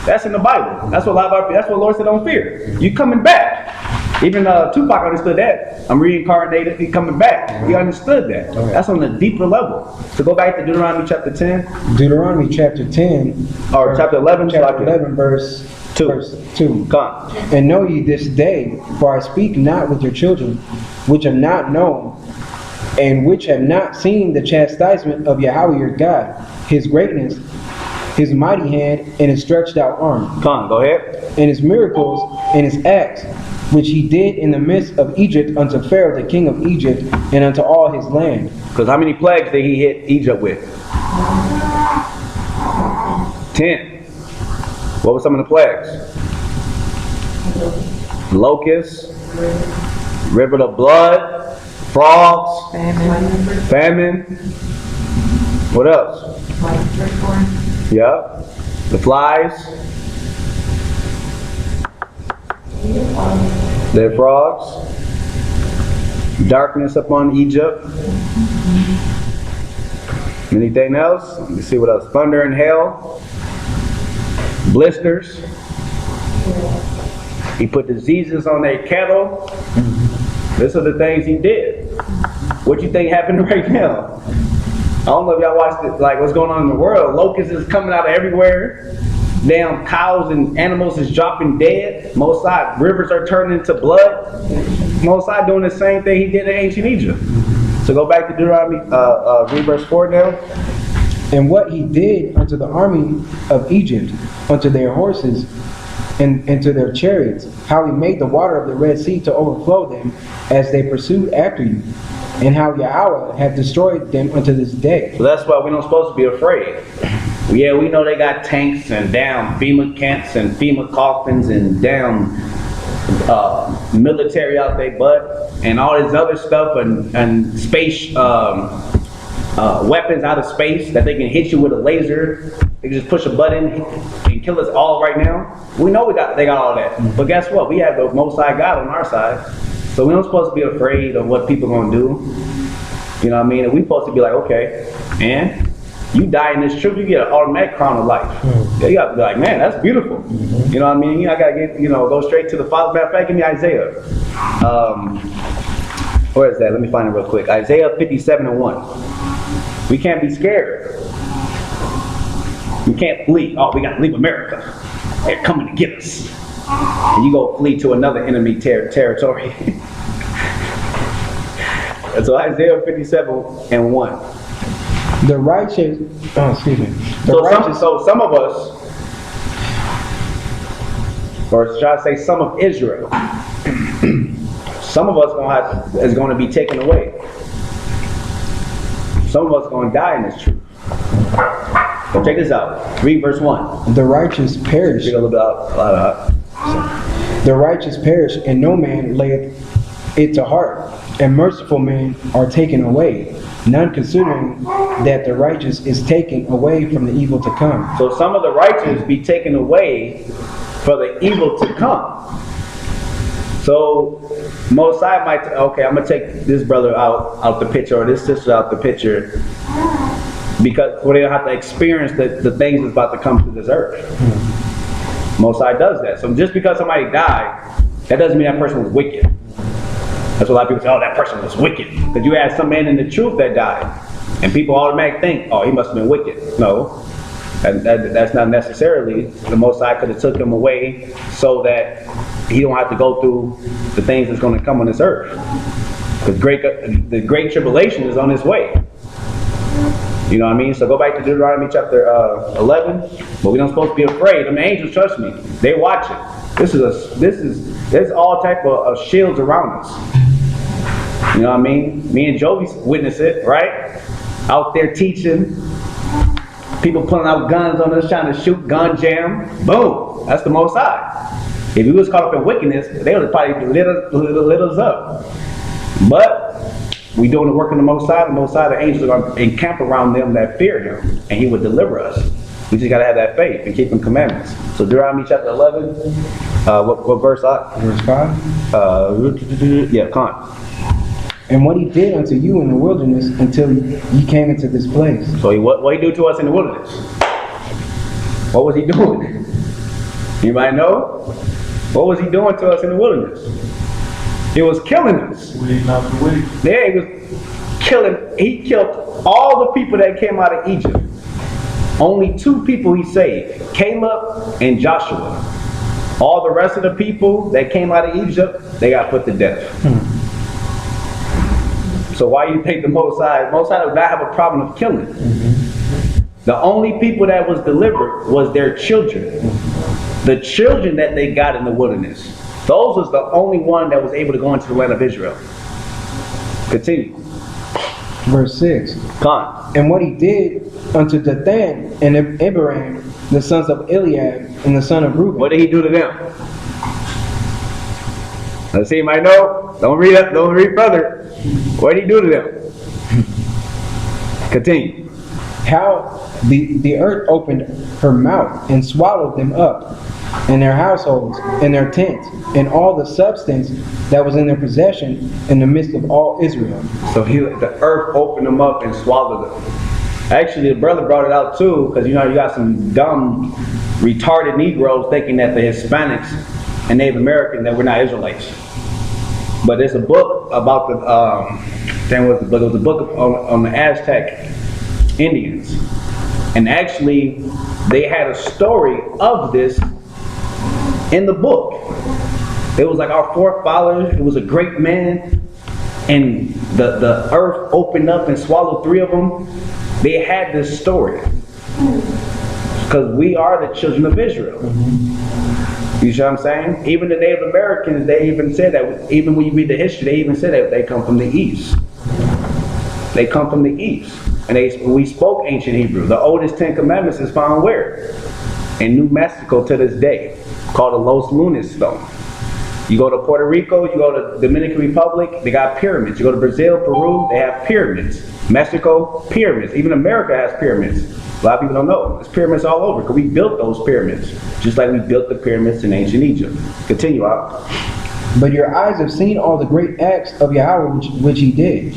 That's in the Bible. That's what that's what Lord said, don't fear. You coming back. Even Tupac understood that. I'm reincarnated, he coming back. He understood that. That's on a deeper level. So go back to Deuteronomy chapter 10. Deuteronomy chapter 10. Or chapter 11. Chapter 11 verse 2. Verse 2. Come. And know ye this day, for I speak not with your children, which have not known, and which have not seen the chastisement of Yahweh your God, His greatness, His mighty hand, and His stretched out arm. Come, go ahead. And His miracles, and His acts, which He did in the midst of Egypt unto Pharaoh the king of Egypt, and unto all his land. Because how many plagues did He hit Egypt with? 10. What were some of the plagues? Locusts, river of blood, frogs, famine. What else? Yeah, the flies, the frogs, darkness upon Egypt. Anything else? Let me see what else. Thunder and hail, blisters. He put diseases on their cattle. These are the things He did. What you think happened right now? I don't know if y'all watched it, like what's going on in the world. Locusts is coming out of everywhere. Damn cows and animals is dropping dead. Mosai rivers are turning into blood. Mosai doing the same thing He did in ancient Egypt. So go back to Deuteronomy, read verse 4 now. And what He did unto the army of Egypt, unto their horses, and to their chariots, how He made the water of the Red Sea to overflow them as they pursued after you, and how Yahweh hath destroyed them unto this day. So that's why we're not supposed to be afraid. Yeah, we know they got tanks and down FEMA camps and FEMA coffins and down military out their butt and all this other stuff and space weapons out of space that they can hit you with a laser. They can just push a button and kill us all right now. We know they got all that. But guess what? We have the Most High God on our side. So we're not supposed to be afraid of what people are going to do. You know what I mean? And we're supposed to be like, okay, and you die in this truth, you get an automatic crown of life. Yeah, you have to be like, man, that's beautiful. You know what I mean? I got to get, go straight to the Father. Matter of fact, give me Isaiah. Where is that? Let me find it real quick. Isaiah 57:1. We can't be scared. We can't flee. Oh, we got to leave America. They're coming to get us. And you go flee to another enemy territory. And so Isaiah 57:1. The righteous, So some of us, or should I say some of Israel. Some of us is going to be taken away. Some of us are going to die in this truth. So check this out. Read verse 1. The righteous perish. Read a little bit out. The righteous perish, and no man layeth it to heart. And merciful men are taken away, none considering that the righteous is taken away from the evil to come. So some of the righteous be taken away for the evil to come. So Mosiah might, okay, I'm going to take this brother out the picture, or this sister out the picture, because they don't have to experience the things that's about to come to this earth. Mosiah does that. So just because somebody died, that doesn't mean that person was wicked. That's what a lot of people say, oh, that person was wicked. Because you had some man in the truth that died, and people automatically think, oh, he must have been wicked. No, that's not necessarily. The Most High could have took him away so that he don't have to go through the things that's going to come on this earth. Because the great tribulation is on its way. You know what I mean? So go back to Deuteronomy chapter 11. But we don't supposed to be afraid. I mean, angels, trust me, they watch it. There's all type of shields around us. You know what I mean? Me and Joey witness it, right? Out there teaching. People pulling out guns on us, trying to shoot, gun jam. Boom. That's the Most High. If we was caught up in wickedness, they would have probably lit us up. But we doing the work of the Most High. The Most High, the angels are going to encamp around them that fear him, and he would deliver us. We just got to have that faith and keep him commandments. So Deuteronomy chapter 11, what verse? Verse 5? Yeah, come on. And what he did unto you in the wilderness until ye came into this place. So what he do to us in the wilderness? What was he doing? Anybody know? What was he doing to us in the wilderness? He was killing us. Yeah, he was killing. He killed all the people that came out of Egypt. Only 2 people he saved, Caleb and Joshua. All the rest of the people that came out of Egypt, they got put to death. So why you think the Most High does not have a problem of killing? The only people that was delivered was their children. The children that they got in the wilderness. Those was the only one that was able to go into the land of Israel. Continue. Verse 6. Come. And what he did unto Dathan and Abiram, the sons of Eliab, and the son of Reuben. What did he do to them? Let's see, you might know. Don't read up, don't read further. What did he do to them? Continue. How the earth opened her mouth and swallowed them up, and their households, and their tents, and all the substance that was in their possession in the midst of all Israel. So the earth opened them up and swallowed them. Actually, the brother brought it out too, because you got some dumb, retarded Negroes thinking that the Hispanics and Native Americans, that we're not Israelites. But there's a book about it was a book on the Aztec Indians. And actually, they had a story of this in the book. It was like our forefathers, it was a great man, and the earth opened up and swallowed 3 of them. They had this story. Because we are the children of Israel. You see what I'm saying? Even the Native Americans, they even said that, even when you read the history, they even said that they come from the East. They come from the East. And we spoke ancient Hebrew. The oldest 10 commandments is found where? In New Mexico to this day, called the Los Lunas Stone. You go to Puerto Rico, you go to Dominican Republic, they got pyramids. You go to Brazil, Peru, they have pyramids. Mexico, pyramids. Even America has pyramids. A lot of people don't know. There's pyramids all over because we built those pyramids. Just like we built the pyramids in ancient Egypt. Continue out. But your eyes have seen all the great acts of Yahweh which he did.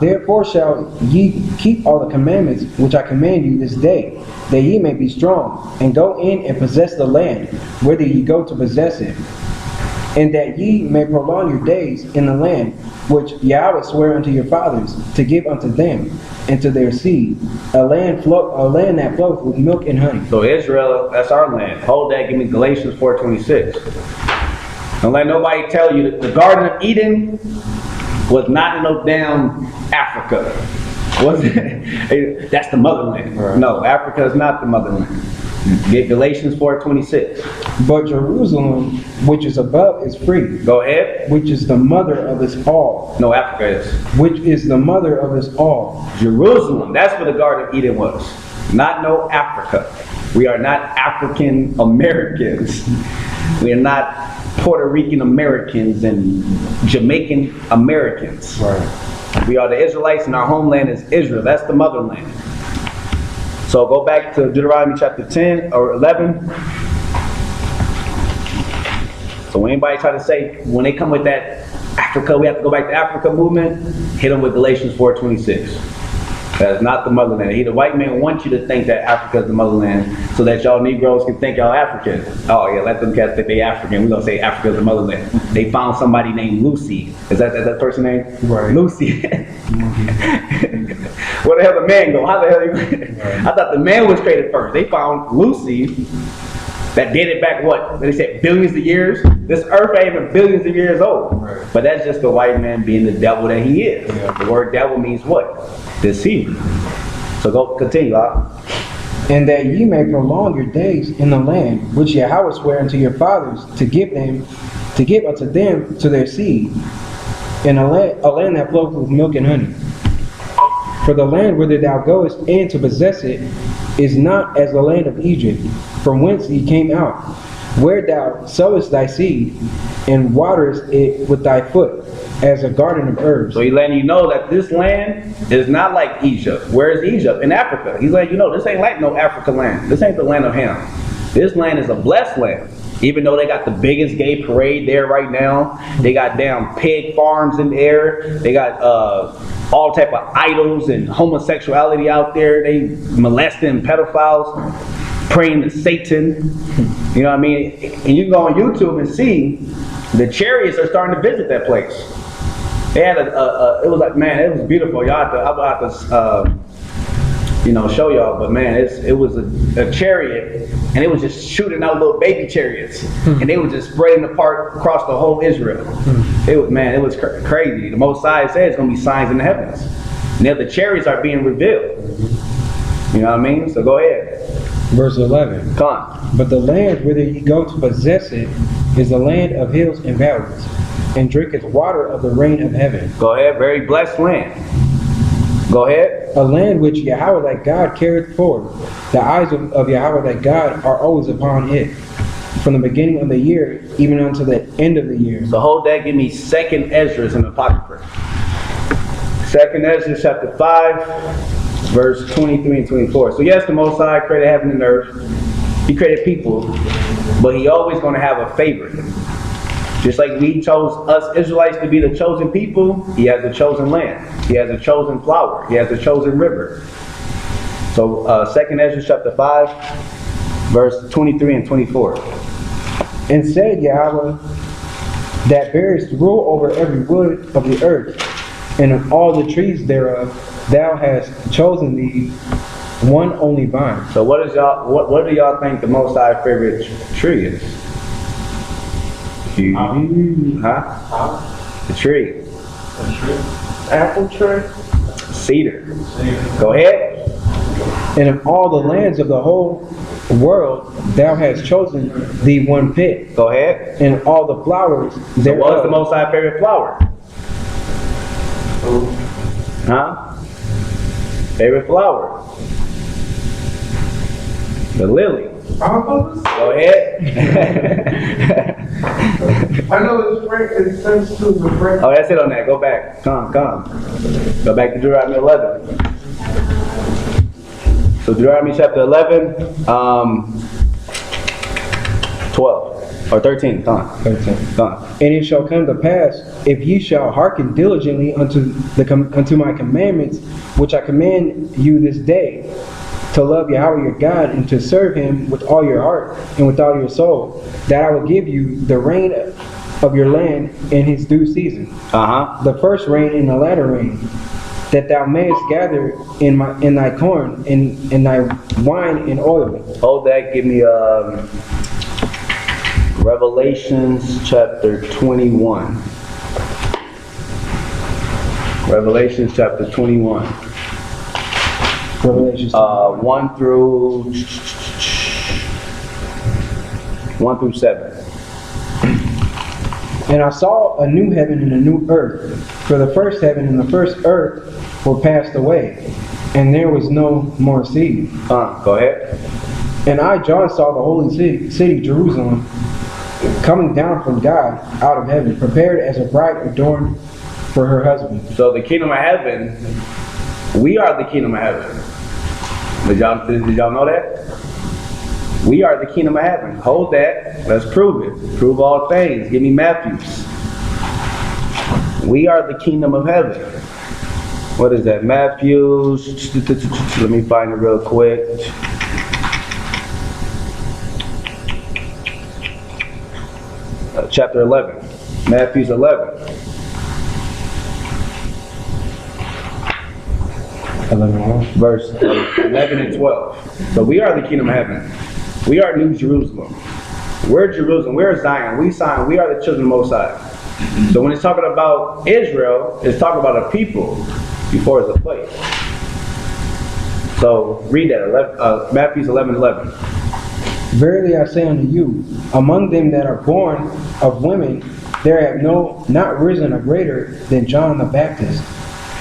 Therefore shall ye keep all the commandments which I command you this day, that ye may be strong, and go in and possess the land, whither ye go to possess it. And that ye may prolong your days in the land which Yahweh sware unto your fathers to give unto them and to their seed, a land that floweth with milk and honey. So Israel, that's our land. Hold that, give me Galatians 4:26. Don't let nobody tell you that the Garden of Eden was not in no damn Africa. Was it? That's the motherland. Right. No, Africa is not the motherland. Get Galatians 4:26. But Jerusalem, which is above, is free, Go ahead. which is the mother of us all. No, Africa is. Which is the mother of us all. Jerusalem, that's where the Garden of Eden was. Not no Africa. We are not African Americans. We are not Puerto Rican Americans and Jamaican Americans. Right. We are the Israelites and our homeland is Israel. That's the motherland. So go back to Deuteronomy chapter 10 or 11. So when anybody try to say, when they come with that Africa, we have to go back to Africa movement, hit them with Galatians 4:26. That is not the motherland. The white man wants you to think that Africa is the motherland so that y'all Negroes can think y'all African. Oh yeah, let them cats think they African. We're going to say Africa is the motherland. They found somebody named Lucy. Is that person name? Right. Lucy. Where the hell the man go? How the hell I thought the man was created first. They found Lucy that dated back what? They said billions of years? This earth ain't even billions of years old. Right. But that's just the white man being the devil that he is. Yeah. The word devil means what? Deceiver. So go continue, And that ye may prolong your days in the land, which Yahweh sware unto your fathers to give unto them to their seed, in a land that flows with milk and honey. For the land whither thou goest in to possess it is not as the land of Egypt, from whence ye came out, where thou sowest thy seed, and waterest it with thy foot, as a garden of herbs. So he's letting you know that this land is not like Egypt. Where is Egypt? In Africa. He's letting you know this ain't like no Africa land. This ain't the land of Ham. This land is a blessed land. Even though they got the biggest gay parade there right now, they got damn pig farms in there, they got all type of idols and homosexuality out there, they molesting pedophiles, praying to Satan, you know what I mean? And you can go on YouTube and see the chariots are starting to visit that place. They had it was like, man, it was beautiful. Y'all have to show y'all, but man, it was a chariot, and it was just shooting out little baby chariots, and they were just spreading apart across the whole Israel. It was crazy. The Most High said it's going to be signs in the heavens. Now the chariots are being revealed. You know what I mean? So go ahead. Verse 11. Come on. But the land whither ye go to possess it is the land of hills and valleys, and drinketh water of the rain of heaven. Go ahead. Very blessed land. Go ahead. A land which Yahweh thy God careth forth. The eyes of Yahweh thy God are always upon it, from the beginning of the year even unto the end of the year. So hold that. Give me 2nd Ezra in the Apocrypha. 2nd Ezra chapter 5, verse 23 and 24. So yes, the Most High created heaven and earth. He created people, but he always going to have a favorite. Just like we chose us Israelites to be the chosen people, he has a chosen land. He has a chosen flower. He has a chosen river. So 2nd Ezra chapter 5, verse 23 and 24. And said Yahweh, that bearest rule over every wood of the earth, and of all the trees thereof, thou hast chosen thee one only vine. So what do y'all think the Most High favorite tree is? The tree. Apple tree? Cedar. Go ahead. And of all the lands of the whole world, thou hast chosen thee one pit, Go ahead. and all the flowers So thereof. what's the Most High favorite flower? Favorite flower? The lily. Go ahead. I know it's sensitive to break. Oh, that's it on that. Go back. Come. Go back to Deuteronomy 11. So Deuteronomy chapter 11, 12 or 13. Come on. 13. Come on. And it shall come to pass, if ye shall hearken diligently unto my commandments, which I command you this day, to love Yahweh your God, and to serve him with all your heart and with all your soul, that I will give you the rain of your land in his due season, the first rain and the latter rain, that thou mayest gather in thy corn, in thy wine and oil. Hold that. Give me Revelations chapter 21. Revelations chapter 21. Revelation 1 through 7. And I saw a new heaven and a new earth, for the first heaven and the first earth were passed away, and there was no more sea. Go ahead. And I, John, saw the holy city, Jerusalem, coming down from God out of heaven, prepared as a bride adorned for her husband. So the kingdom of heaven, we are the kingdom of heaven. Did y'all know that? We are the kingdom of heaven. Hold that. Let's prove it. Prove all things. Give me Matthews. We are the kingdom of heaven. What is that? Matthews. Let me find it real quick. Chapter 11. Matthews 11. 11. Verse 11 and 12. So we are the kingdom of heaven. We are New Jerusalem. We're Jerusalem. We're Zion. We are the children of the Most High. So when it's talking about Israel, it's talking about a people before it's a place. So read that. Matthew 11:11. Verily I say unto you, among them that are born of women, there have not risen a greater than John the Baptist.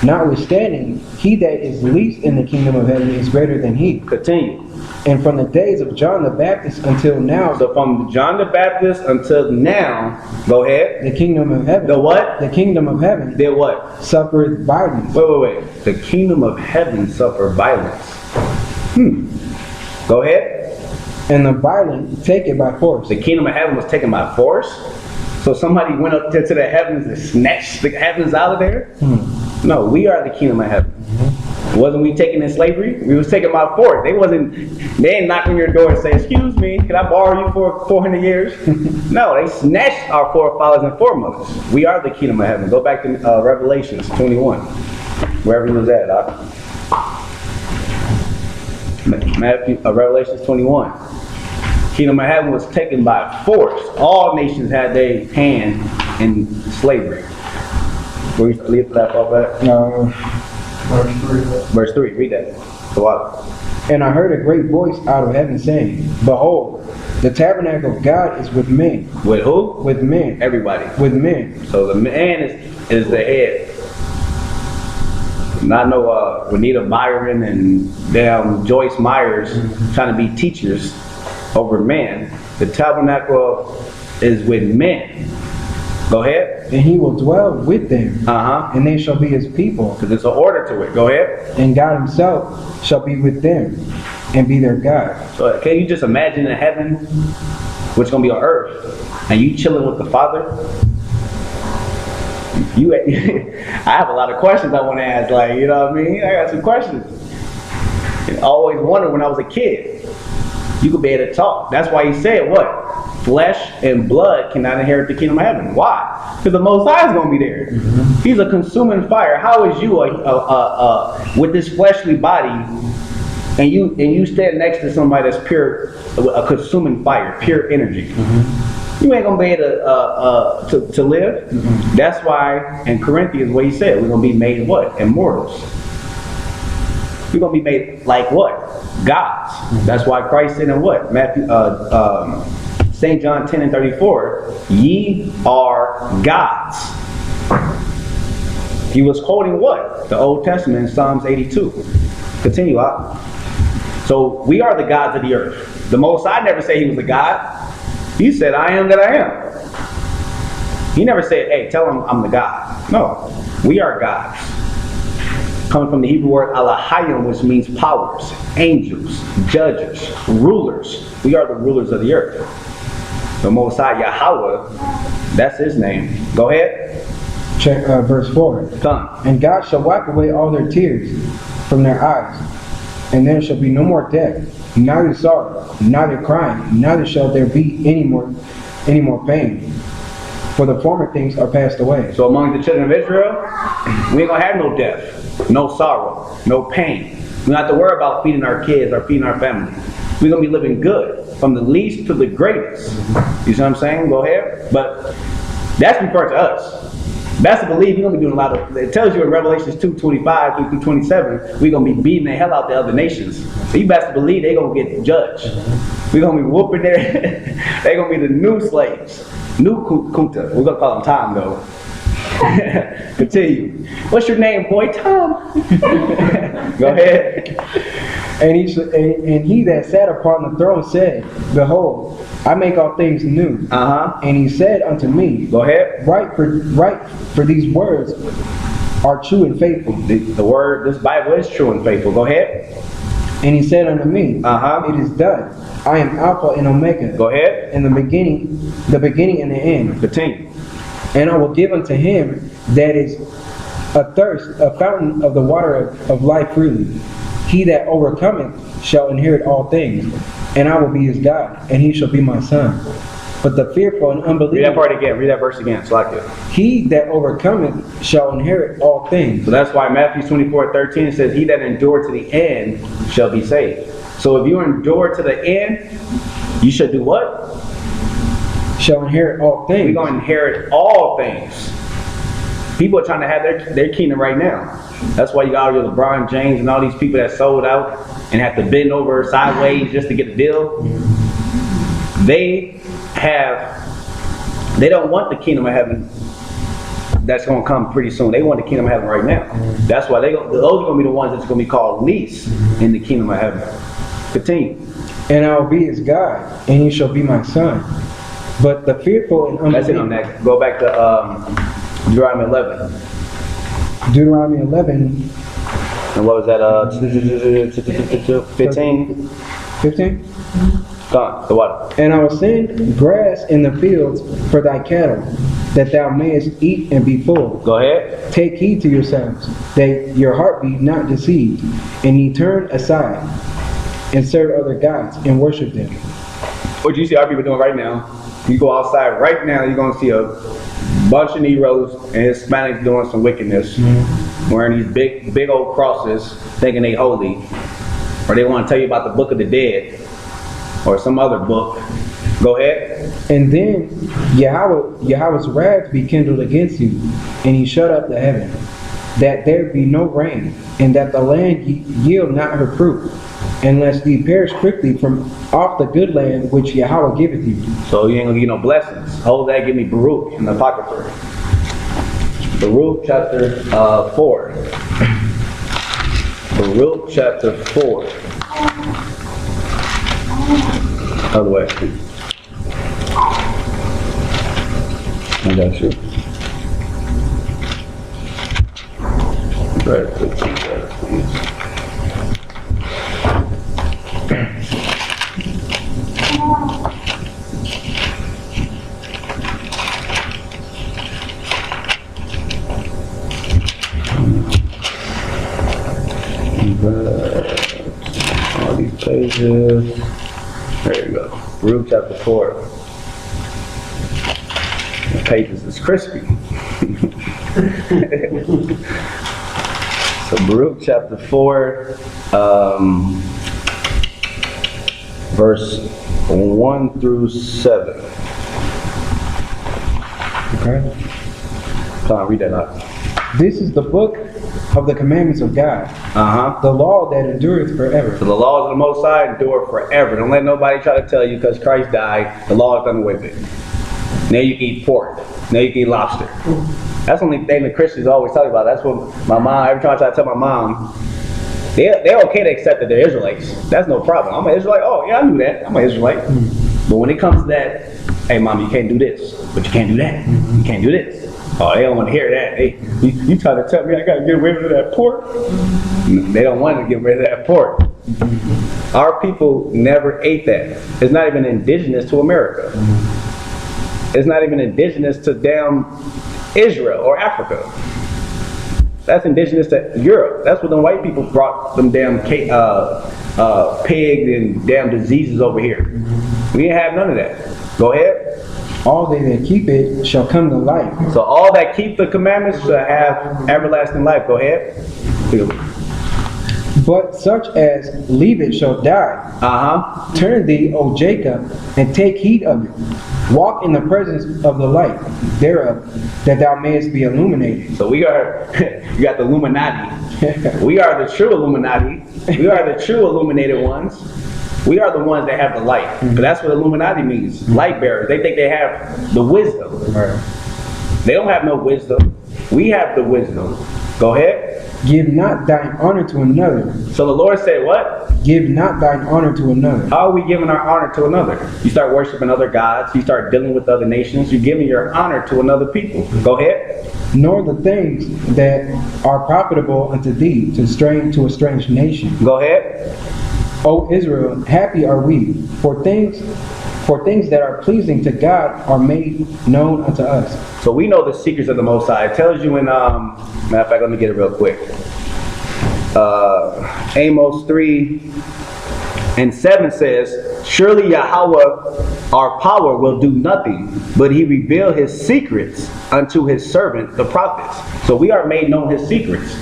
Notwithstanding, he that is least in the kingdom of heaven is greater than he. Continue. And from the days of John the Baptist until now, So from John the Baptist until now, go ahead. the kingdom of heaven, The what? the kingdom of heaven Did what? suffered violence, Wait. The kingdom of heaven suffered violence. Go ahead. and the violent take it by force. The kingdom of heaven was taken by force. So somebody went up to the heavens and snatched the heavens out of there? No, we are the kingdom of heaven. Wasn't we taken in slavery? We was taken by force. They didn't knock on your door and say, excuse me, can I borrow you for 400 years? No, they snatched our forefathers and foremothers. We are the kingdom of heaven. Go back to Revelations 21. Wherever it was at. Revelations 21. Kingdom of heaven was taken by force. All nations had their hand in slavery. Where you leave that off at? Verse 3, read that. And I heard a great voice out of heaven saying, Behold, the tabernacle of God is with men. With who? With men. Everybody. With men. So the man is the head. Not no Juanita Byron and damn Joyce Myers trying to be teachers over men. The tabernacle is with men. Go ahead. And he will dwell with them. And they shall be his people. Because there's an order to it. Go ahead. And God himself shall be with them and be their God. So can you just imagine in heaven, what's going to be on earth, and you chilling with the Father? I have a lot of questions I want to ask. Like, you know what I mean? I got some questions. I always wondered when I was a kid. You could be able to talk. That's why he said what? Flesh and blood cannot inherit the kingdom of heaven. Why? Because the Most High is going to be there. He's a consuming fire. How is you with this fleshly body, and you stand next to somebody that's pure, a consuming fire, pure energy? You ain't gonna be able to live. That's why in Corinthians, what he said, we're gonna be made what? Immortals. We're gonna be made like what? Gods. That's why Christ said in what? St. John 10:34, ye are gods. He was quoting what? The Old Testament in Psalms 82. Continue on. So we are the gods of the earth. The Most High never said he was a god. He said, I am that I am. He never said, hey, tell him I'm the God. No, we are gods. Coming from the Hebrew word Alahayim, which means powers, angels, judges, rulers. We are the rulers of the earth. The Most High Yahweh, that's his name. Go ahead. Check verse 4. Come. And God shall wipe away all their tears from their eyes, and there shall be no more death, neither sorrow, neither crying, neither shall there be any more pain. For the former things are passed away. So among the children of Israel, we ain't gonna have no death, no sorrow, no pain. We don't have to worry about feeding our kids or feeding our family. We're gonna be living good, from the least to the greatest. You see what I'm saying? Go ahead. But that's referring to us. Best to believe you're gonna be doing a lot of. It tells you in Revelations 2:25 through 27, we're gonna be beating the hell out the other nations. So you best to believe they're gonna get judged. We're gonna be whooping their. They're gonna be the new slaves, new kunta. We're gonna call them Tom though. Continue. What's your name, boy? Tom. Go ahead. And he that sat upon the throne said, Behold, I make all things new. And he said unto me, Go ahead. Write for these words are true and faithful. The word, this Bible is true and faithful. Go ahead. And he said unto me, It is done. I am Alpha and Omega. Go ahead. And the beginning and the end. Continue. And I will give unto him that is athirst a fountain of the water of life freely. He that overcometh shall inherit all things, and I will be his God, and he shall be my son. But the fearful and unbelieving... Read that part again. Read that verse again. So like it. He that overcometh shall inherit all things. So that's why Matthew 24:13 says, He that endured to the end shall be saved. So if you endure to the end, you should do what? Shall inherit all things. We're going to inherit all things. People are trying to have their kingdom right now. That's why you got all your LeBron James and all these people that sold out and have to bend over sideways just to get a deal. They don't want the kingdom of heaven that's going to come pretty soon. They want the kingdom of heaven right now. That's why those are going to be the ones that's going to be called least in the kingdom of heaven. Continue. And I will be his God, and he shall be my son. But the fearful and unbelieving... That's it on that. Go back to Deuteronomy 11. Deuteronomy 11. And what was that? 15? 15? Gone. The water. And I will send grass in the fields for thy cattle, that thou mayest eat and be full. Go ahead. Take heed to yourselves, that your heart be not deceived, and ye turn aside, and serve other gods, and worship them. What you see our people doing right now, you go outside right now, you're going to see a bunch of Negroes and Hispanics doing some wickedness, wearing these big old crosses, thinking they holy, or they want to tell you about the Book of the Dead, or some other book. Go ahead. And then Yahweh's wrath be kindled against you, and he shut up the heaven, that there be no rain, and that the land yield not her fruit, unless ye perish quickly from off the good land which Yahweh giveth you. So you ain't gonna get no blessings. Hold that, give me Baruch in the Apocrypha. Baruch chapter 4. Baruch chapter 4. Other way. I got you. Right, all these pages. There you go. Baruch chapter 4. The pages is crispy. So Baruch chapter 4, verse 1 through 7. Okay. Come on, read that out. This is the book of the commandments of God, the law that endureth forever. So the laws of the Most High endure forever. Don't let nobody try to tell you because Christ died, the law is done away with. Now you can eat pork. Now you can eat lobster. That's the only thing the Christians always talk about. That's what my mom, every time I try to tell my mom, they're okay to accept that they're Israelites. That's no problem. I'm an Israelite. Oh, yeah, I knew that. I'm an Israelite. But when it comes to that, hey, mom, you can't do this, but you can't do that. You can't do this. Oh, they don't want to hear that. Hey, you trying to tell me I got to get rid of that pork? They don't want to get rid of that pork. Our people never ate that. It's not even indigenous to America. It's not even indigenous to damn Israel or Africa. That's indigenous to Europe. That's what the white people brought them damn pigs and damn diseases over here. We didn't have none of that. Go ahead. All they that keep it shall come to life. So all that keep the commandments shall have everlasting life. Go ahead. But such as leave it shall die. Uh-huh. Turn thee, O Jacob, and take heed of it. Walk in the presence of the light thereof, that thou mayest be illuminated. So we are, you got the Illuminati. We are the true Illuminati. We are the true illuminated ones. We are the ones that have the light. Because that's what Illuminati means, light bearers. They think they have the wisdom. Right. They don't have no wisdom. We have the wisdom. Go ahead. Give not thine honor to another. So the Lord said what? Give not thine honor to another. How are we giving our honor to another? You start worshiping other gods. You start dealing with other nations. You're giving your honor to another people. Go ahead. Nor the things that are profitable unto thee to a strange nation. Go ahead. O Israel, happy are we, for things that are pleasing to God are made known unto us. So we know the secrets of the Most High. It tells you in, matter of fact, let me get it real quick. Amos 3:7 says, surely Yahweh our power will do nothing, but he revealed his secrets unto his servant the prophets. So we are made known his secrets.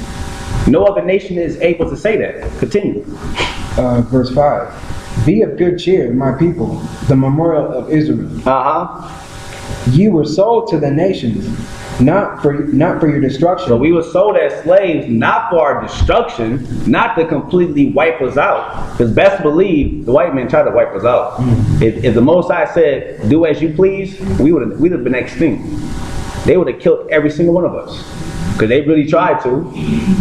No other nation is able to say that. Continue. Verse 5. Be of good cheer, my people, the memorial of Israel. Ye were sold to the nations, not for your destruction. So we were sold as slaves, not for our destruction, not to completely wipe us out. Because best believe the white man tried to wipe us out. If the Most High said, do as you please, we'd have been extinct. They would have killed every single one of us. Because they really tried to.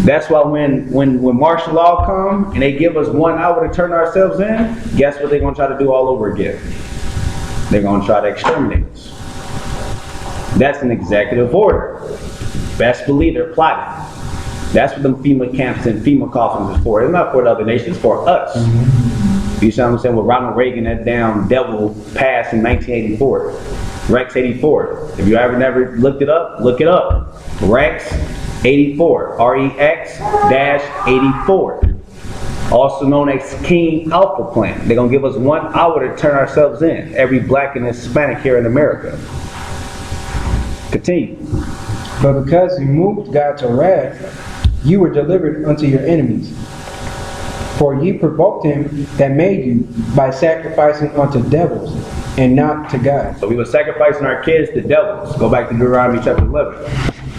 That's why when martial law come and they give us 1 hour to turn ourselves in, guess what they're going to try to do all over again? They're going to try to exterminate us. That's an executive order. Best believe they're plotting. That's what them FEMA camps and FEMA coffins is for. It's not for the other nations, it's for us. You see what I'm saying? With Ronald Reagan, that damn devil passed in 1984. Rex 84. If you ever never looked it up, look it up. Rex 84. REX-84. Also known as King Alpha Plan. They're going to give us 1 hour to turn ourselves in. Every black and Hispanic here in America. Continue. But because you moved God to wrath, you were delivered unto your enemies. For ye provoked him that made you by sacrificing unto devils, and not to God. So we were sacrificing our kids to devils. Go back to Deuteronomy chapter 11.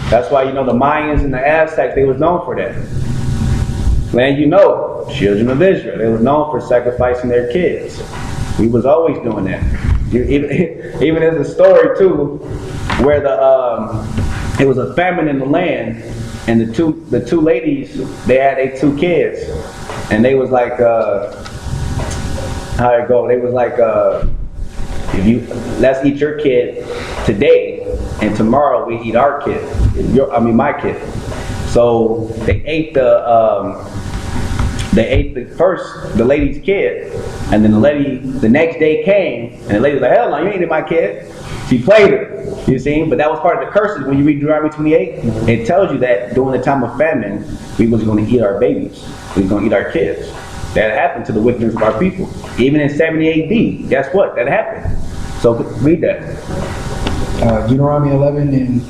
That's why, you know, the Mayans and the Aztecs, they was known for that. Man, you know, children of Israel, they were known for sacrificing their kids. We was always doing that. Even there's a story too, where it was a famine in the land, and the two ladies, they had their 2 kids, and they was like, how it go? They was like, let's eat your kid today, and tomorrow we eat our kid. My kid. So they ate the lady's kid, and then the next day came, and the lady was like, hell no, you ain't eating my kid. She played her, you see? But that was part of the curses. When you read Deuteronomy 28, it tells you that during the time of famine, we was going to eat our babies. We was going to eat our kids. That happened to the wickedness of our people. Even in 70 AD, guess what? That happened. So read that. Deuteronomy 11 and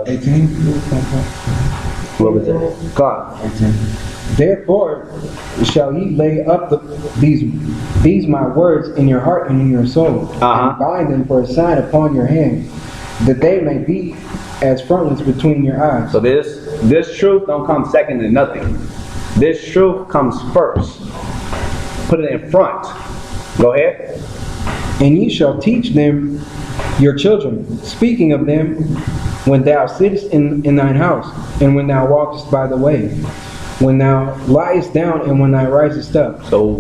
18. What was it? God. 18. Therefore shall ye lay up these my words in your heart and in your soul, and bind them for a sign upon your hand, that they may be as frontlets between your eyes. So this truth don't come second to nothing. This truth comes first. Put it in front. Go ahead. And ye shall teach them your children, speaking of them when thou sittest in thine house, and when thou walkest by the way, when thou liest down, and when thou risest up. So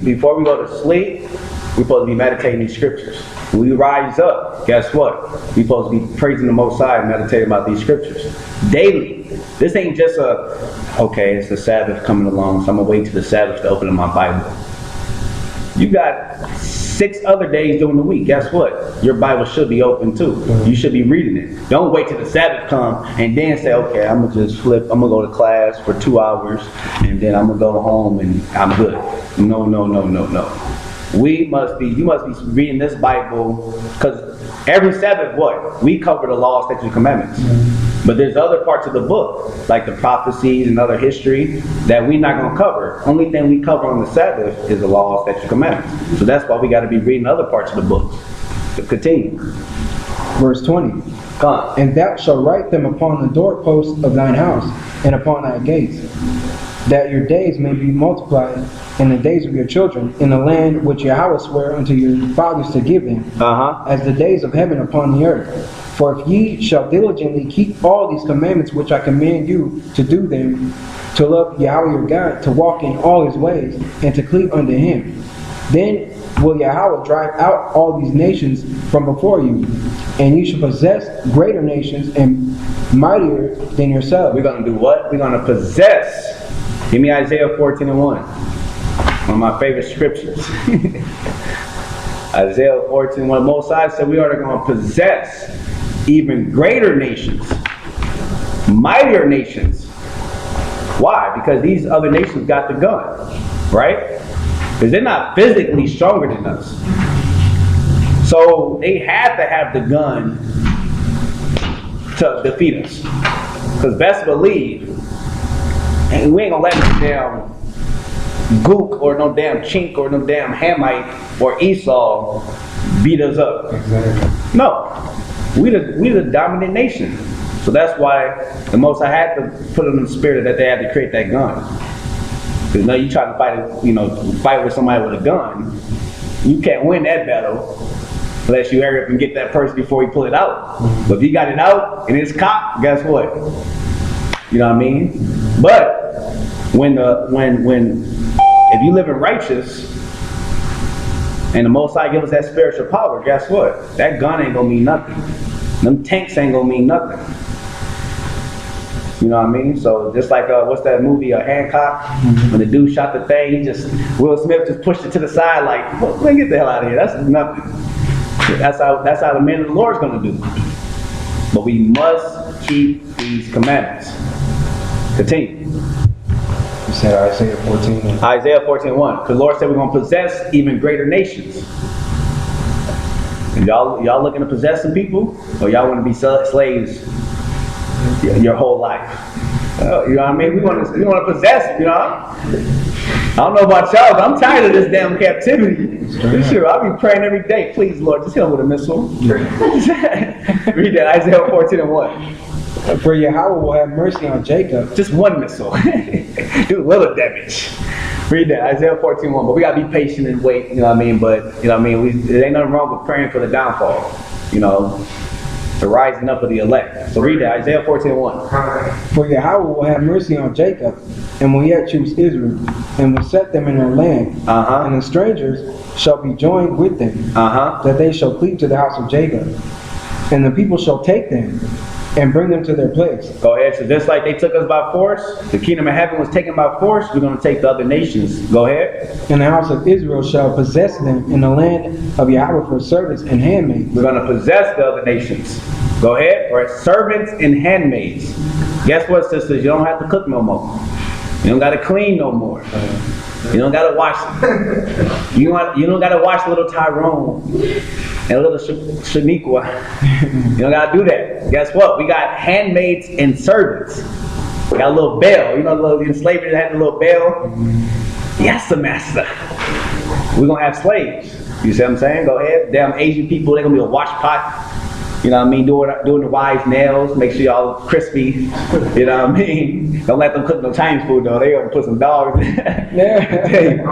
before we go to sleep, we're supposed to be meditating these scriptures. When we rise up, guess what? We're supposed to be praising the Most High and meditating about these scriptures daily. This ain't just okay, it's the Sabbath coming along, so I'm gonna wait till the Sabbath to open up my Bible. You got 6 other days during the week. Guess what? Your Bible should be open too. You should be reading it. Don't wait till the Sabbath come and then say, okay, I'm gonna just flip. I'm gonna go to class for 2 hours and then I'm gonna go home and I'm good. No. You must be reading this Bible, because every Sabbath, what? We cover the law, statutes, and commandments. But there's other parts of the book, like the prophecies and other history, that we're not going to cover. Only thing we cover on the Sabbath is the laws, statutes, commandments. So that's why we got to be reading other parts of the book. So continue. Verse 20. Come on. And thou shalt write them upon the doorposts of thine house, and upon thy gates, that your days may be multiplied in the days of your children, in the land which Yahweh sware unto your fathers to give them, as the days of heaven upon the earth. For if ye shall diligently keep all these commandments which I command you to do them, to love Yahweh your God, to walk in all his ways, and to cleave unto him, then will Yahweh drive out all these nations from before you, and you shall possess greater nations and mightier than yourselves. We're going to do what? We're going to possess. Give me Isaiah 14:1. One of my favorite scriptures. Isaiah 14:1. Most High said we are going to possess even greater nations, mightier nations. Why? Because these other nations got the gun, right? Because they're not physically stronger than us. So they had to have the gun to defeat us. Because best believe, and we ain't gonna let no damn Gook or no damn Chink or no damn Hamite or Esau beat us up. Exactly. No, we the dominant nation. So that's why the Most High had to put it in the spirit that they had to create that gun. Because now you try to fight with somebody with a gun, you can't win that battle unless you hurry up and get that person before he pull it out. But if you got it out and it's cocked, guess what? You know what I mean? But if you live in righteous and the Most High give us that spiritual power, guess what? That gun ain't gonna mean nothing. Them tanks ain't gonna mean nothing. You know what I mean? So just like what's that movie, Hancock? When the dude shot the thing, Will Smith just pushed it to the side like, well, get the hell out of here. That's nothing. That's how the man of the Lord is gonna do. But we must keep these commandments. Continue. You said Isaiah 14. Isaiah 14:1. Because the Lord said we're going to possess even greater nations. And y'all looking to possess some people? Or y'all want to be slaves your whole life? You know what I mean? We want to possess, you know? I don't know about y'all, but I'm tired of this damn captivity. For sure, I'll be praying every day. Please, Lord, just hit him with a missile. Read that, Isaiah 14:1. For Yahweh will have mercy on Jacob. Just one missile. Do little damage. Read that, Isaiah 14:1. But we gotta be patient and wait, you know what I mean? But, you know what I mean? There ain't nothing wrong with praying for the downfall, you know, the rising up of the elect. So read that, Isaiah 14:1. For Yahweh will have mercy on Jacob, and will yet choose Israel, and will set them in their land. And the strangers shall be joined with them, that they shall cleave to the house of Jacob. And the people shall take them, and bring them to their place. Go ahead. So just like they took us by force, the kingdom of heaven was taken by force, we're going to take the other nations. Go ahead. And the house of Israel shall possess them in the land of Yahweh for servants and handmaids. We're going to possess the other nations. Go ahead. Or servants and handmaids. Guess what, sisters? You don't have to cook no more. You don't got to clean no more. You don't got to wash. You don't got to wash little Tyrone and little Shaniqua. You don't got to do that. Guess what? We got handmaids and servants. We got a little bell. You know, in slavery they had the little bell? Yes, the master. We're going to have slaves. You see what I'm saying? Go ahead. Damn Asian people, they're going to be a wash pot. You know what I mean? Doing the wives' nails. Make sure y'all crispy. You know what I mean? Don't let them cook no Chinese food though. They gonna put some dogs in there. Yeah,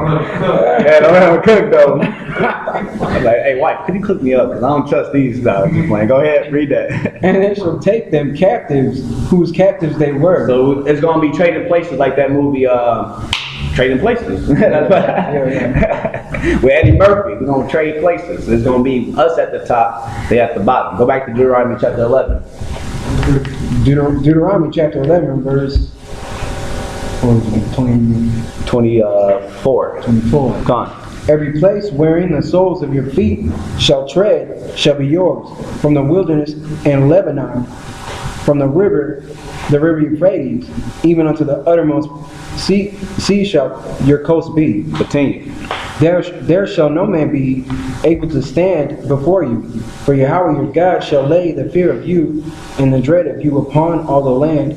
don't let them cook though. I'm like, hey, wife, could you cook me up? Because I don't trust these dogs. Go ahead, read that. And they shall take them captives, whose captives they were. So it's gonna be trading places like that movie, Trading Places. With Eddie Murphy, we're gonna trade places. It's gonna be us at the top, they at the bottom. Go back to Deuteronomy chapter 11. Deuteronomy chapter 11, verse 24. Come on. Every place wherein the soles of your feet shall tread shall be yours, from the wilderness and Lebanon, from the river Euphrates, even unto the uttermost sea shall your coast be. Continue. There shall no man be able to stand before you, for Yahweh your God shall lay the fear of you and the dread of you upon all the land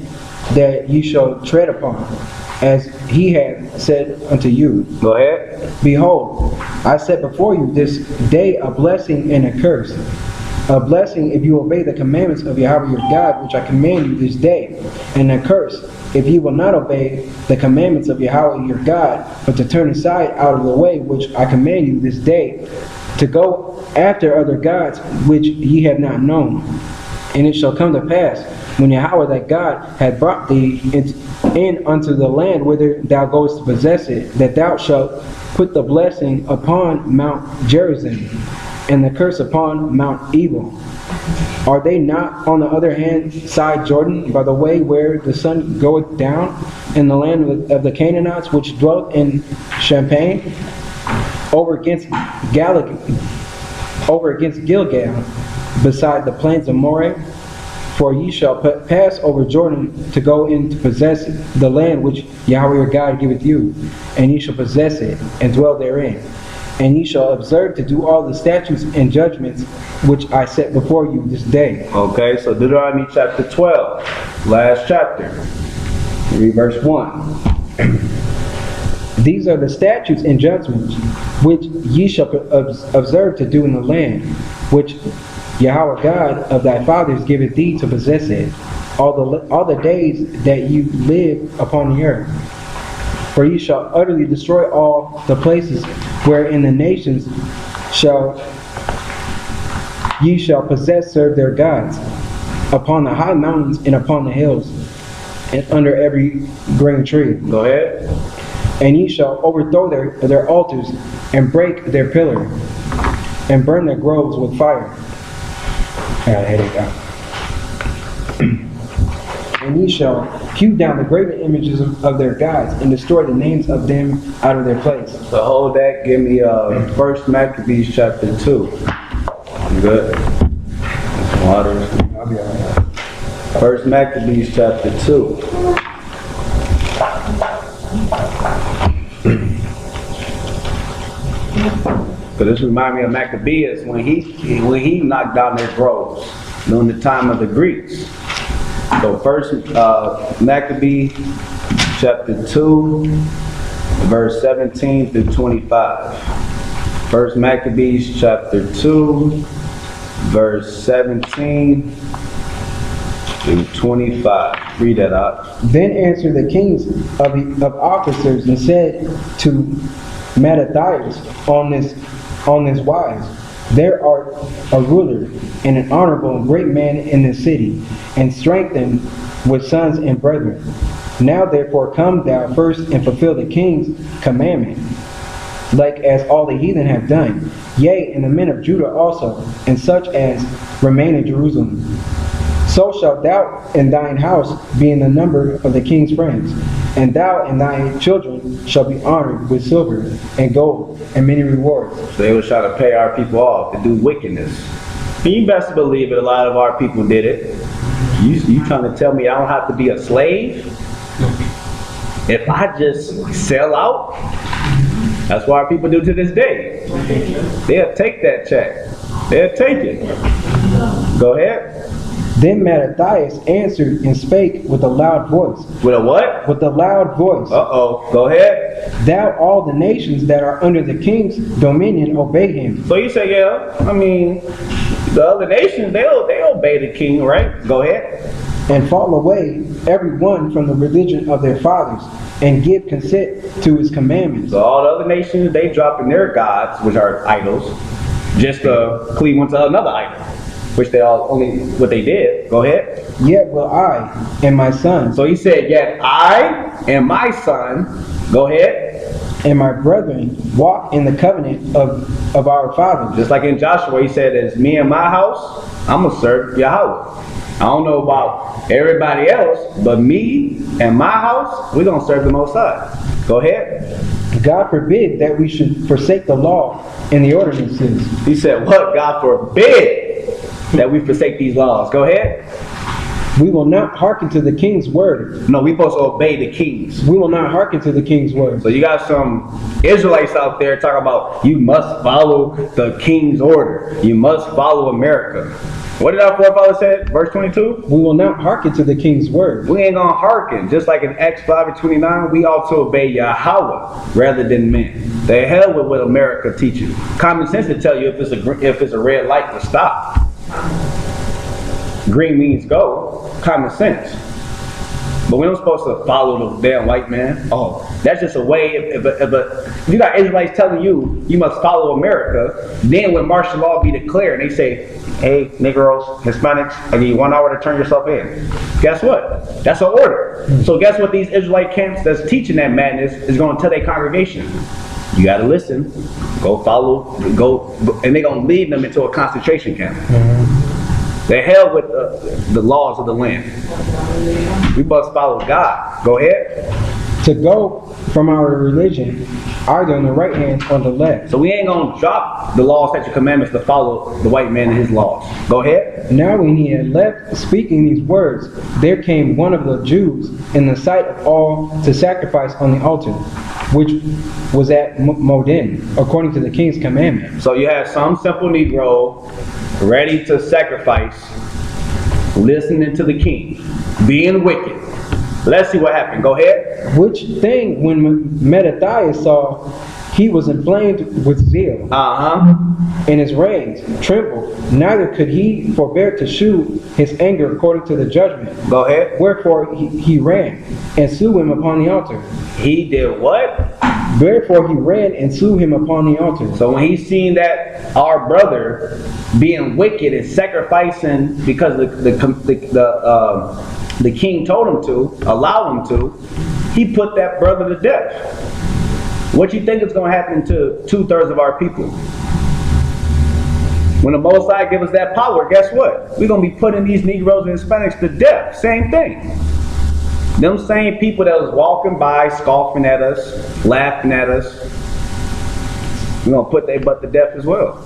that ye shall tread upon, as he hath said unto you. Go ahead. Behold, I set before you this day a blessing and a curse. A blessing if you obey the commandments of Yahweh your God, which I command you this day, and a curse if you will not obey the commandments of Yahweh your God, but to turn aside out of the way which I command you this day, to go after other gods which ye have not known. And it shall come to pass, when Yahweh thy God hath brought thee in unto the land whither thou goest to possess it, that thou shalt put the blessing upon Mount Gerizim, and the curse upon Mount Ebal. Are they not on the other hand side Jordan, by the way where the sun goeth down, in the land of the Canaanites which dwelt in Champaign, over against Gilgal, beside the plains of Moreh? For ye shall pass over Jordan to go in to possess the land which Yahweh your God giveth you, and ye shall possess it, and dwell therein. And ye shall observe to do all the statutes and judgments which I set before you this day. Okay, so Deuteronomy chapter 12, last chapter. Read verse 1. These are the statutes and judgments which ye shall observe to do in the land, which Yahweh God of thy fathers giveth thee to possess it, all the days that you live upon the earth. For ye shall utterly destroy all the places wherein the nations ye shall possess serve their gods, upon the high mountains and upon the hills, and under every green tree. Go ahead. And ye shall overthrow their altars, and break their pillar, and burn their groves with fire. I got a headache out. And ye shall hew down the graven images of their gods, and destroy the names of them out of their place. So hold that. Give me 1 Maccabees chapter 2. You good? Some water. I'll be alright. 1 Maccabees chapter 2. So this reminds me of Maccabees when he knocked down their groves during the time of the Greeks. So first Maccabees chapter 2, verse 17 through 25. First Maccabees chapter 2, verse 17 through 25. Read that out. Then answered the kings of officers and said to Mattathias on this wise, There art a ruler and an honorable and great man in this city, and strengthened with sons and brethren. Now therefore come thou first and fulfill the king's commandment, like as all the heathen have done, yea, and the men of Judah also, and such as remain in Jerusalem. So shalt thou and thine house be in the number of the king's friends, and thou and thy children shall be honored with silver and gold and many rewards. So they was trying to pay our people off to do wickedness. And you best believe it, a lot of our people did it. You trying to tell me I don't have to be a slave? If I just sell out? That's what our people do to this day. They'll take that check. They'll take it. Go ahead. Then Mattathias answered and spake with a loud voice. With a what? With a loud voice. Uh-oh. Go ahead. Thou all the nations that are under the king's dominion obey him. So you say, yeah, I mean, the other nations, they obey the king, right? Go ahead. And fall away every one from the religion of their fathers, and give consent to his commandments. So all the other nations, they dropping their gods, which are idols, just to cleave onto another idol, which they all only what they did. Go ahead. Yet will I and my sons. So he said, yet I and my son, go ahead. And my brethren walk in the covenant of our fathers. Just like in Joshua, he said, as me and my house, I'm going to serve Yahweh. I don't know about everybody else, but me and my house, we're going to serve the Most High. Go ahead. God forbid that we should forsake the law and the ordinances. He said, what? God forbid that we forsake these laws. Go ahead. We will not hearken to the king's word. No, we supposed to obey the kings. We will not hearken to the king's word. So you got some Israelites out there talking about you must follow the king's order. You must follow America. What did our forefather say? Verse 22? We will not hearken to the king's word. We ain't gonna hearken. Just like in Acts 5:29, we ought to obey Yahweh rather than men. The hell with what America teach you. Common sense to tell you if it's a red light to stop. Green means go. Common sense. But we're not supposed to follow the damn white man. Oh, that's just a way. If you got Israelites telling you you must follow America, then when martial law be declared, and they say, "Hey, Negroes, Hispanics, I give you 1 hour to turn yourself in." Guess what? That's an order. So guess what? These Israelite camps that's teaching that madness is going to tell their congregation. You got to listen. Go follow. Go, and they're going to lead them into a concentration camp. The hell with the laws of the land. We must follow God. Go ahead. To go from our religion, either on the right hand or the left. So we ain't going to drop the laws, statutes, commandments to follow the white man and his laws. Go ahead. Now when he had left speaking these words, there came one of the Jews in the sight of all to sacrifice on the altar, which was at Modin, according to the king's commandment. So you have some simple Negro ready to sacrifice, listening to the king, being wicked. Let's see what happened. Go ahead. Which thing, when Mattathias saw, he was inflamed with zeal, and his reins trembled. Neither could he forbear to shew his anger according to the judgment. Go ahead. Wherefore he ran and slew him upon the altar. He did what? Therefore he ran and slew him upon the altar. So when he seen that our brother being wicked and sacrificing because the king told him to, allow him to, he put that brother to death. What you think is going to happen to 2/3 of our people? When the Most High give us that power, guess what? We're going to be putting these Negroes and Hispanics to death. Same thing. Them same people that was walking by, scoffing at us, laughing at us, we're going to put their butt to death as well.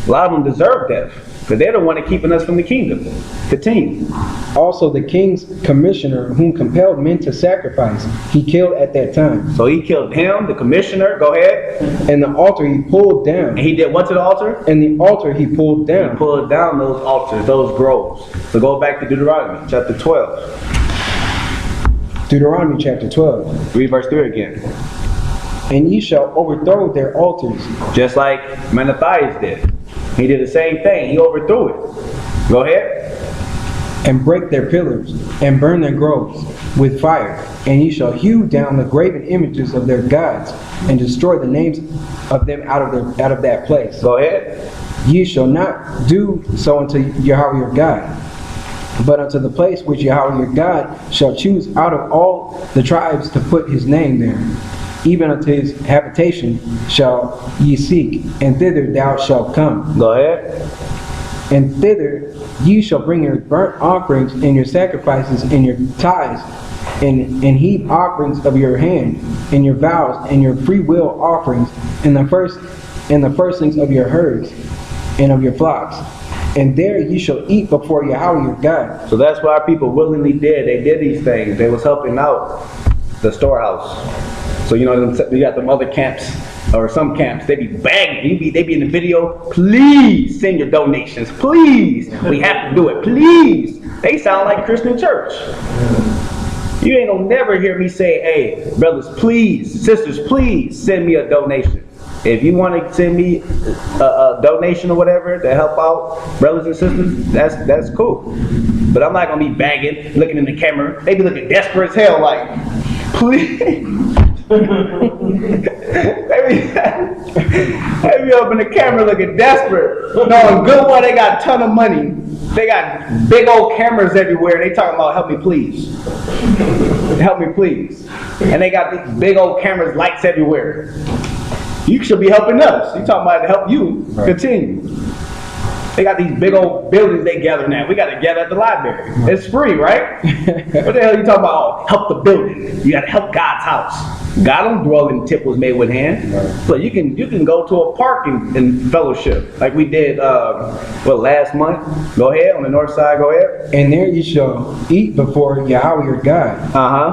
A lot of them deserve death, because they're the one that keeping us from the kingdom. Continue. Also the king's commissioner, whom compelled men to sacrifice, he killed at that time. So he killed him, the commissioner, go ahead. And the altar he pulled down. And he did what to the altar? And the altar he pulled down. He pulled down those altars, those groves. So go back to Deuteronomy chapter 12. Deuteronomy chapter 12. Read verse 3 again. And ye shall overthrow their altars. Just like Mattathias did. He did the same thing. He overthrew it. Go ahead. And break their pillars, and burn their groves with fire. And ye shall hew down the graven images of their gods, and destroy the names of them out of that place. Go ahead. Ye shall not do so unto Yahweh your God, but unto the place which Yahweh your God shall choose out of all the tribes to put his name there. Even unto his habitation shall ye seek, and thither thou shalt come. Go ahead. And thither ye shall bring your burnt offerings and your sacrifices and your tithes and heap offerings of your hand and your vows and your free will offerings and the firstlings of your herds and of your flocks. And there you shall eat before Yahweh your God. So that's what our people willingly did. They did these things. They was helping out the storehouse. So you know, you got them other camps, or some camps, they be begging. They be in the video, please send your donations. Please. We have to do it. Please. They sound like Christian church. You ain't gonna never hear me say, hey, brothers, please, sisters, please send me a donation. If you want to send me a donation or whatever to help out brothers and sisters, that's cool. But I'm not gonna be begging, looking in the camera. They be looking desperate as hell, like, please. They be up in the camera looking desperate, knowing good well they got a ton of money. They got big old cameras everywhere. They talking about help me please. Help me please. And they got these big old cameras, lights everywhere. You should be helping us. You talking about to help you. Right. Continue. They got these big old buildings they gathering at. We got to gather at the library. It's free, right? What the hell are you talking about? Oh, help the building. You got to help God's house. God don't dwell in temples made with hands. So you can go to a park and fellowship like we did last month. Go ahead on the north side. Go ahead. And there you shall eat before Yahweh your God,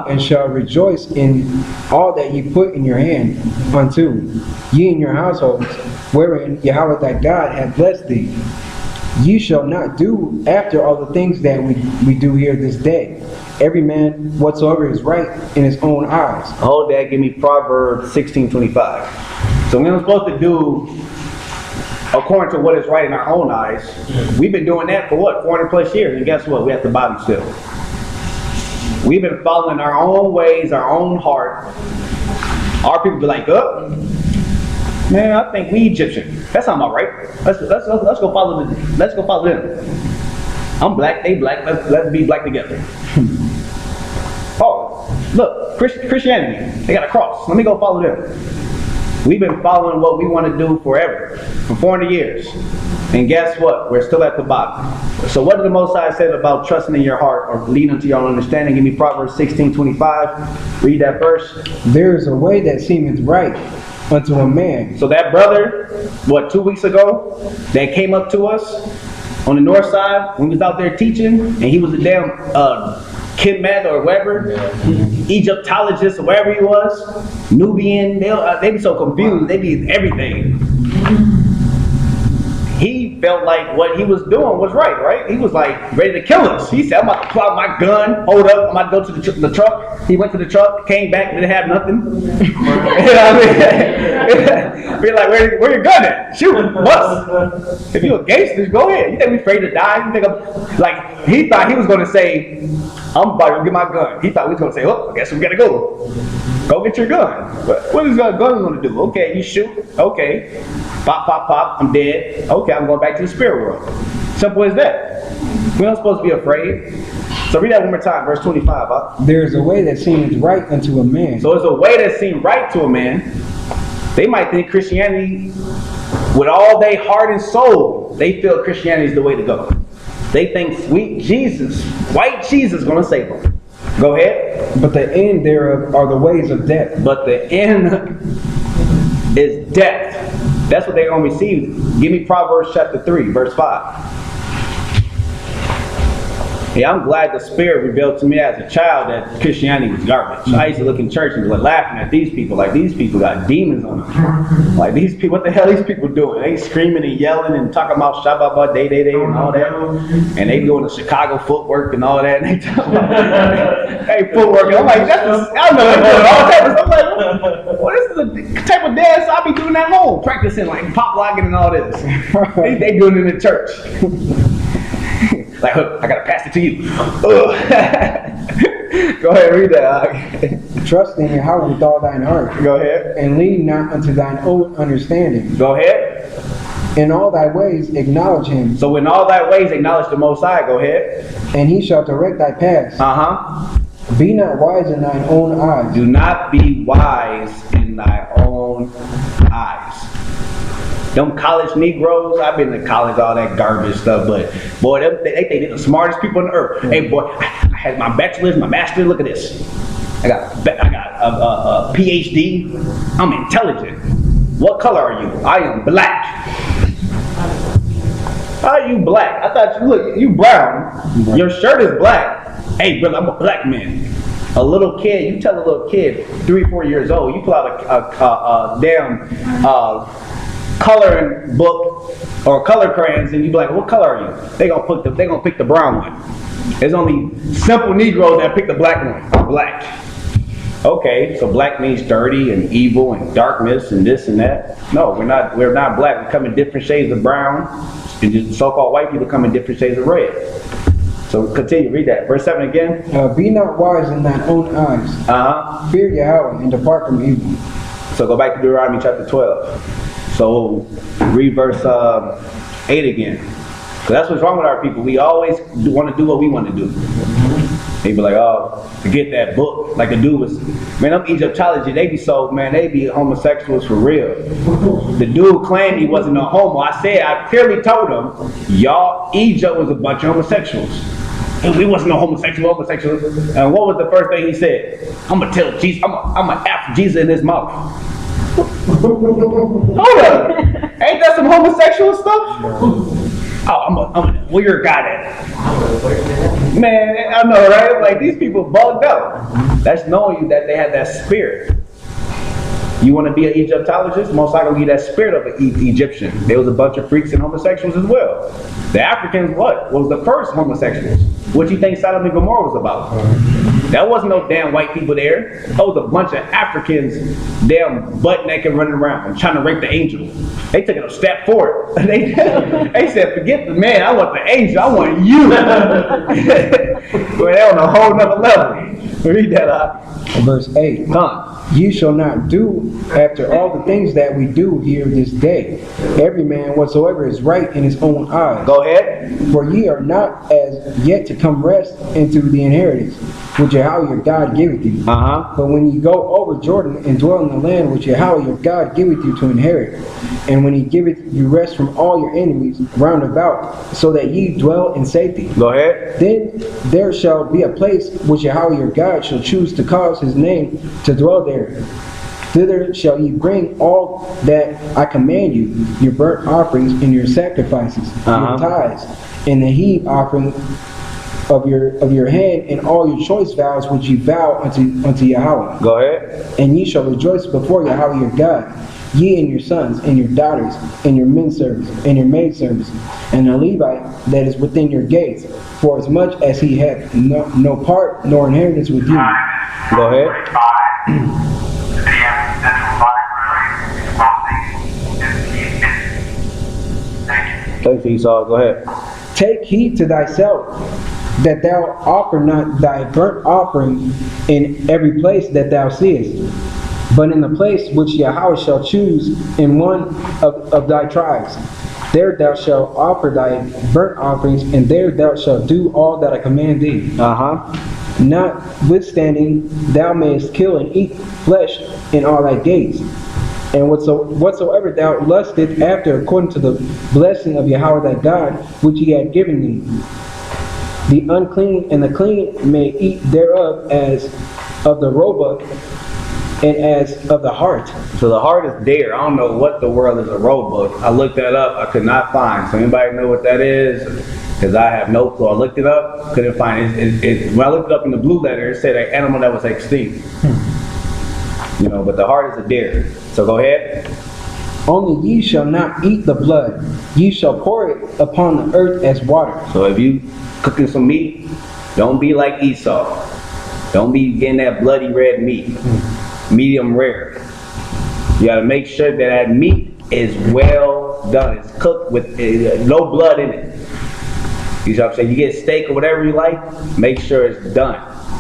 and shall rejoice in all that ye put in your hand unto ye and your households, wherein Yahweh thy God hath blessed thee. Ye shall not do after all the things that we do here this day. Every man whatsoever is right in his own eyes. Hold that, give me Proverbs 16:25. So we're supposed to do according to what is right in our own eyes. We've been doing that for what, 400 plus years, and guess what? We have the body still. We've been following our own ways, our own heart. Our people be like, oh, man, I think we Egyptian. That sounds about right. Let's go follow them. I'm black, they black. Let's be black together. Oh, look, Christianity. They got a cross. Let me go follow them. We've been following what we want to do forever, for 400 years. And guess what? We're still at the bottom. So what did the Most High say about trusting in your heart or leading to your own understanding? Give me Proverbs 16:25. Read that verse. There is a way that seemeth right unto a man. So that brother, 2 weeks ago, that came up to us on the north side when we was out there teaching, and he was a damn Kidmat or whatever, Egyptologist or whatever he was, Nubian, they be so confused, they be everything. He felt like what he was doing was right? He was like ready to kill us. He said, I'm about to pull out my gun, hold up, I'm about to go to the truck. He went to the truck, came back, didn't have nothing. You know what I mean? Be like, where your gun at? Shoot, bust. If you're a gangster, go ahead. You think we afraid to die? You think he thought he was going to say, I'm about to get my gun. He thought we was going to say, oh, I guess we got to go. Go get your gun. But what is your gun going to do? Okay, you shoot. Okay. Pop, pop, pop. I'm dead. Okay, I'm going back to the spirit world. Simple as that. We're not supposed to be afraid. So read that one more time, verse 25. There is a way that seems right unto a man. So it's a way that seems right to a man. They might think Christianity, with all their heart and soul, they feel Christianity is the way to go. They think sweet Jesus, white Jesus, is going to save them. Go ahead. But the end thereof are the ways of death. But the end is death. That's what they're going to receive. Give me Proverbs chapter 3, verse 5. Yeah, I'm glad the Spirit revealed to me as a child that Christianity was garbage. I used to look in church and be laughing at these people, like these people got demons on them. Like these people, what the hell are these people doing? They screaming and yelling and talking about Shabbat, day, and all that. And they doing the Chicago footwork and all that. And they talking about, hey, footwork. And I'm like, I know they're doing all that. I'm like, well, this is the type of dance I be doing at home, practicing like pop locking and all this. They doing it in the church. Like, I gotta pass it to you. Go ahead, read that. Trust in Yahweh with all thine heart. Go ahead. And lean not unto thine own understanding. Go ahead. In all thy ways acknowledge him. So in all thy ways acknowledge the Most High. Go ahead. And he shall direct thy paths. Be not wise in thine own eyes. Do not be wise in thy own eyes. Them college Negroes, I've been to college, all that garbage stuff, but boy, they think they're the smartest people on earth. Hey boy, I had my bachelor's, my master's, look at this. I got a PhD. I'm intelligent. What color are you? I am black. How are you black? I thought you brown. Your shirt is black. Hey brother, I'm a black man. A little kid, you tell a little kid, 3 or 4 years old, you pull out a damn coloring book or color crayons, and you be like, what color are you? They gonna pick the brown one. There's only simple Negroes that pick the black one. I'm black. Okay, so black means dirty and evil and darkness and this and that. No, we're not black. We come in different shades of brown, and just so-called white people come in different shades of red. So continue, read that. Verse 7 again. Be not wise in thine own eyes. Fear Yahweh and depart from evil. So go back to Deuteronomy chapter 12. So read verse 8 again. So that's what's wrong with our people. We always want to do what we want to do. They be like, oh, forget that book. Like the dude was, man, them Egyptology, they be homosexuals for real. The dude claimed he wasn't a homo. I clearly told him, y'all, Egypt was a bunch of homosexuals. We wasn't no homosexual. And what was the first thing he said? I'm gonna tell Jesus, I'm gonna F Jesus in his mouth. Hold up. Ain't that some homosexual stuff? Oh, where your God at? Man, I know, right? Like, these people bugged out. That's knowing you that they had that spirit. You want to be an Egyptologist? Most likely that spirit of an Egyptian. There was a bunch of freaks and homosexuals as well. The Africans, what? Was the first homosexuals. What do you think Sodom and Gomorrah was about? That wasn't no damn white people there. That was a bunch of Africans, damn butt naked running around trying to rape the angel. They took it a step forward. They said, forget the man, I want the angel, I want you. Well, they're on a whole nother level. Read that out. Verse 8. Ye shall not do after all the things that we do here this day. Every man whatsoever is right in his own eyes. Go ahead. For ye are not as yet to come rest into the inheritance, which Yahweh your God giveth you. But when ye go over Jordan and dwell in the land which Yahweh your God giveth you to inherit, and when he giveth you rest from all your enemies round about, so that ye dwell in safety. Go ahead. Then there shall be a place which Yahweh your God shall choose to cause his name to dwell there. Thither shall ye bring all that I command you, your burnt offerings and your sacrifices, your tithes, and the heave offering of your hand, and all your choice vows which ye vow unto Yahweh. Go ahead. And ye shall rejoice before Yahweh your God, ye and your sons, and your daughters, and your men servants, and your maid servants, and the Levite that is within your gates, for as much as he hath no part nor inheritance with you. Go ahead. Thanks, Esau. Go ahead. Take heed to thyself, that thou offer not thy burnt offering in every place that thou seest, but in the place which Yahweh shall choose in one of thy tribes. There thou shalt offer thy burnt offerings, and there thou shalt do all that I command thee. Notwithstanding, thou mayest kill and eat flesh in all thy gates. And whatsoever thou lusteth after, according to the blessing of Yahweh thy God, which he had given thee, the unclean and the clean may eat thereof, as of the roebuck and as of the hart. So the hart is there. I don't know what the world is a roebuck. I looked that up. I could not find. So anybody know what that is? Because I have no clue. I looked it up. Couldn't find it. When I looked it up in the blue letter, it said an animal that was extinct. You know, but the hart is a deer. So go ahead. Only ye shall not eat the blood. Ye shall pour it upon the earth as water. So if you cooking some meat, don't be like Esau. Don't be getting that bloody red meat. Medium rare. You got to make sure that meat is well done. It's cooked with no blood in it. You know what I'm saying? You get steak or whatever you like, make sure it's done.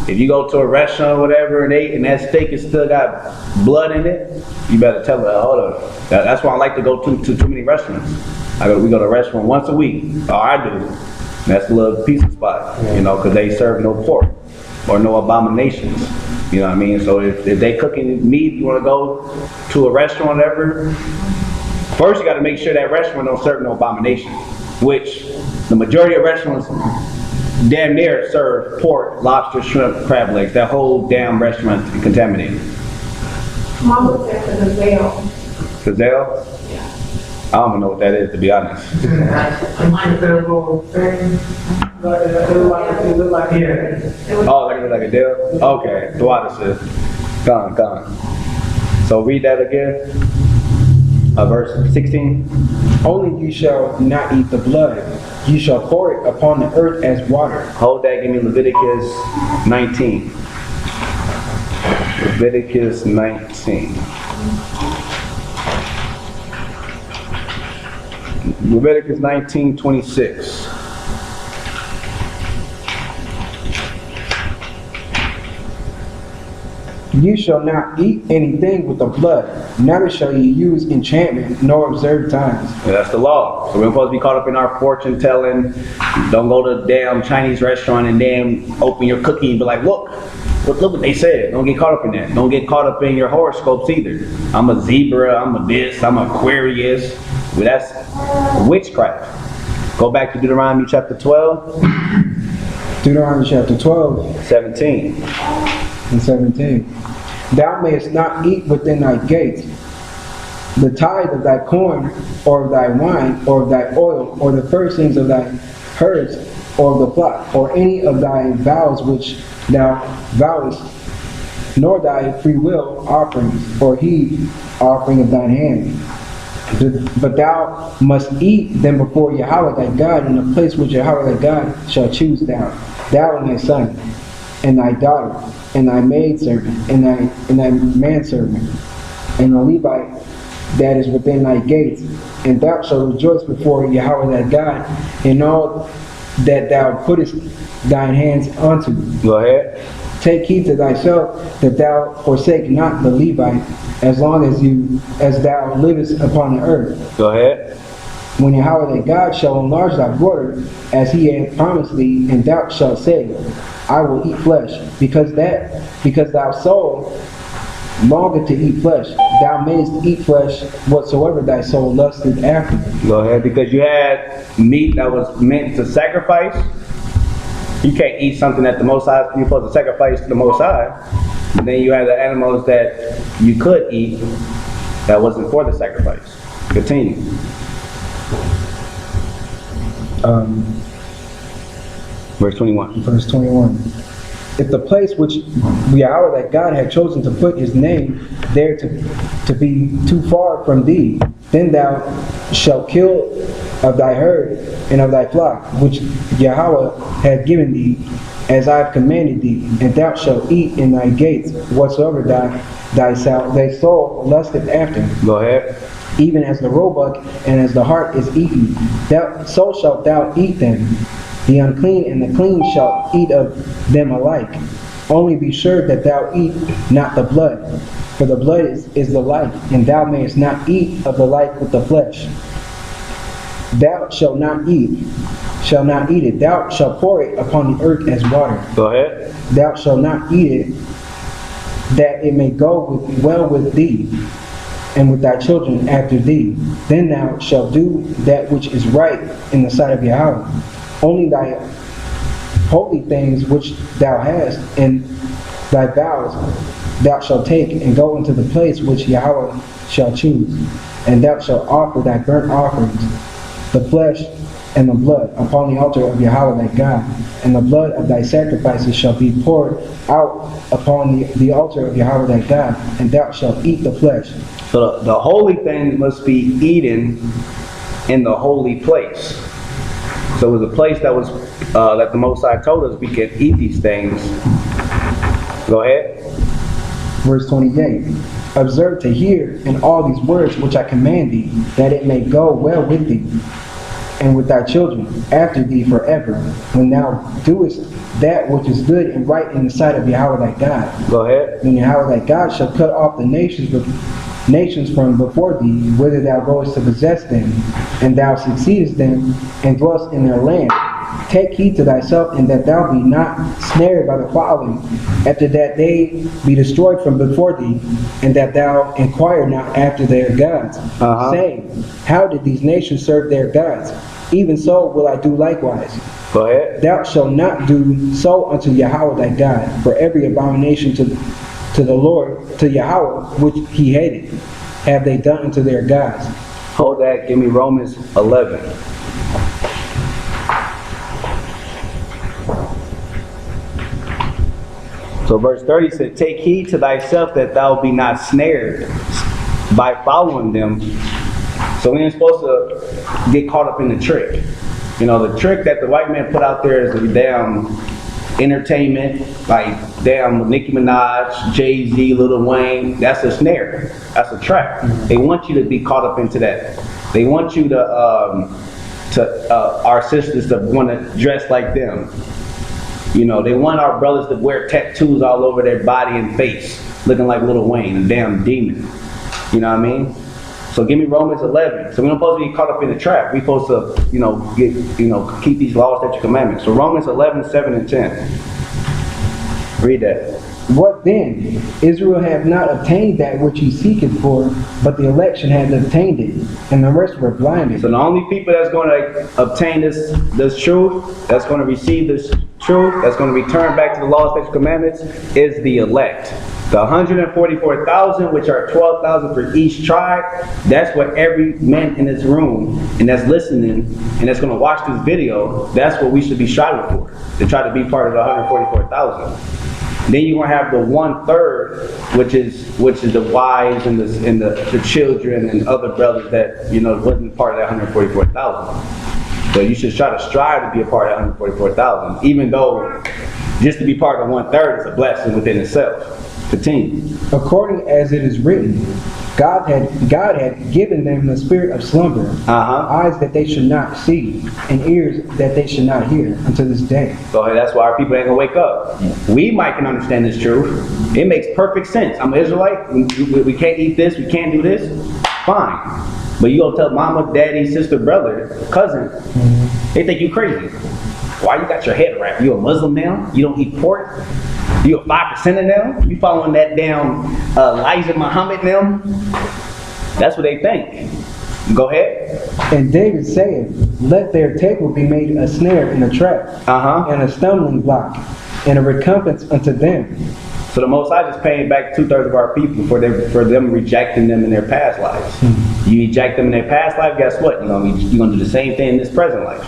If you go to a restaurant or whatever and that steak has still got blood in it, you better tell her, hold on. That's why I like to go to too many restaurants. We go to a restaurant once a week. Oh, I do. That's a little pizza spot, you know, because they serve no pork or no abominations. You know what I mean? So if they cooking meat, you want to go to a restaurant or whatever, first you got to make sure that restaurant don't serve no abomination, which the majority of restaurants damn near serve pork, lobster, shrimp, crab legs. That whole damn restaurant is contaminated. Mama said for the veil. Gazelle? Yeah. I don't even know what that is, to be honest. It look like Oh, like a deal? Okay, the water says. Gone. So read that again. Verse 16. Only ye shall not eat the blood. Ye shall pour it upon the earth as water. Hold that, give me Leviticus 19. Leviticus 19. Leviticus 19:26. Ye shall not eat anything with the blood, neither shall ye use enchantment, nor observe times. Yeah, that's the law. So we're supposed to be caught up in our fortune telling. Don't go to a damn Chinese restaurant and damn open your cookie and be like, look what they said. Don't get caught up in that. Don't get caught up in your horoscopes either. I'm a zebra, I'm a this, I'm Aquarius. Well, that's witchcraft. Go back to Deuteronomy chapter 12. Deuteronomy chapter 12 17. and 17. Thou mayest not eat within thy gates the tithe of thy corn, or of thy wine, or of thy oil, or the firstings of thy herds, or of the flock, or any of thy vows which thou vowest, nor thy free will offerings, or heave offering of thine hand. But thou must eat them before Yahweh thy God in the place which Yahweh thy God shall choose thou and thy son, and thy daughter, and thy maidservant, and thy manservant, and the Levite that is within thy gates, and thou shalt rejoice before Yahweh thy God in all that thou puttest thine hands unto. Go ahead. Take heed to thyself that thou forsake not the Levite as long as thou livest upon the earth. Go ahead. When Yahweh thy God shall enlarge thy border, as he hath promised thee, and thou shalt say, I will eat flesh, because thou soul longeth to eat flesh, thou mayest eat flesh whatsoever thy soul lusteth after. Go ahead. Because you had meat that was meant to sacrifice. You can't eat something that the Most High, you're supposed to sacrifice to the Most High. And then you have the animals that you could eat that wasn't for the sacrifice. Continue. Verse 21. Verse 21. If the place which Yahweh that God had chosen to put his name there to be too far from thee, then thou shalt kill of thy herd and of thy flock, which Yahweh had given thee, as I have commanded thee, and thou shalt eat in thy gates whatsoever thy soul lusteth after. Go ahead. Even as the roebuck and as the hart is eaten, so shalt thou eat them. The unclean and the clean shall eat of them alike. Only be sure that thou eat not the blood, for the blood is the life, and thou mayest not eat of the life with the flesh. Thou shalt not eat it. Thou shalt pour it upon the earth as water. Go ahead. Thou shalt not eat it, that it may go well with thee, and with thy children after thee. Then thou shalt do that which is right in the sight of Yahweh. Only thy holy things which thou hast, and thy vows thou shalt take, and go into the place which Yahweh shall choose. And thou shalt offer thy burnt offerings, the flesh and the blood, upon the altar of Yahweh thy God. And the blood of thy sacrifices shall be poured out upon the altar of Yahweh thy God, and thou shalt eat the flesh. So the holy things must be eaten in the holy place. So it was a place that was that the Most High told us we could eat these things. Go ahead. Verse 28. Observe to hear in all these words which I command thee, that it may go well with thee, and with thy children after thee forever, when thou doest that which is good and right in the sight of Yahweh thy God. Go ahead. When Yahweh thy God shall cut off the nations from before thee, whither thou goest to possess them, and thou succeedest them, and dwellest in their land. Take heed to thyself, and that thou be not snared by the following, after that they be destroyed from before thee, and that thou inquire not after their gods, saying, how did these nations serve their gods? Even so will I do likewise. Go ahead. Thou shalt not do so unto Yahweh thy God, for every abomination to the Lord, to Yahweh, which he hated, have they done unto their gods. Hold that. Give me Romans 11. So verse 30 said, take heed to thyself that thou be not snared by following them. So we ain't supposed to get caught up in the trick. You know, the trick that the white man put out there is the damn entertainment, like damn Nicki Minaj, Jay-Z, Lil Wayne. That's a snare. That's a trap. They want you to be caught up into that. They want you to our sisters to want to dress like them. You know, they want our brothers to wear tattoos all over their body and face, looking like Lil Wayne, a damn demon. You know what I mean? So give me Romans 11. So we're not supposed to be caught up in the trap. We're supposed to, keep these laws, statutes, commandments. So Romans 11, 7 and 10. Read that. What then? Israel hath not obtained that which he seeketh for, but the election hath obtained it, and the rest were blinded. So the only people that's going to obtain this truth, that's going to receive this truth, that's going to return back to the law, statutes, commandments, is the elect. The 144,000, which are 12,000 for each tribe, that's what every man in this room and that's listening and that's going to watch this video, that's what we should be striving for, to try to be part of the 144,000. Then you're gonna have the 1/3, which is the wives and the children and other brothers that wasn't part of that 144,000. So you should try to strive to be a part of that 144,000, even though just to be part of 1/3 is a blessing within itself. Continue. According as it is written, God had given them the spirit of slumber, eyes that they should not see, and ears that they should not hear, unto this day. So that's why our people ain't gonna wake up. We might can understand this truth. It makes perfect sense. I'm an Israelite. We can't eat this. We can't do this. Fine. But you gonna tell mama, daddy, sister, brother, cousin, they think you crazy. Why you got your head wrapped? You a Muslim now? You don't eat pork? You a 5%er now? You following that down Elijah Muhammad now? That's what they think. Go ahead. And David saith, let their table be made a snare and a trap, and a stumbling block, and a recompense unto them. So the Most High is paying back 2/3 of our people for them rejecting them in their past lives. You reject them in their past life, guess what? You're gonna do the same thing in this present life.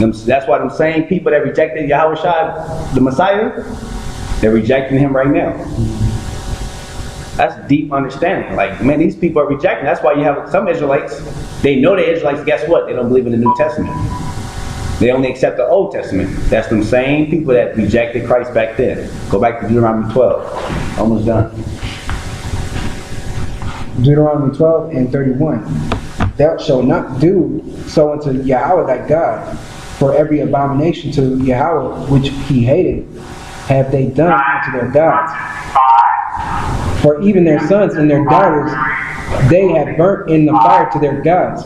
That's why them same people that rejected Yahushua, the Messiah, they're rejecting him right now. That's deep understanding. Like, man, these people are rejecting. That's why you have some Israelites, they know they're Israelites, guess what? They don't believe in the New Testament. They only accept the Old Testament. That's them same people that rejected Christ back then. Go back to Deuteronomy 12. Almost done. Deuteronomy 12 and 31. Thou shalt not do so unto Yahweh thy God, for every abomination to Yahweh which he hated have they done unto their gods. For even their sons and their daughters they have burnt in the fire to their gods.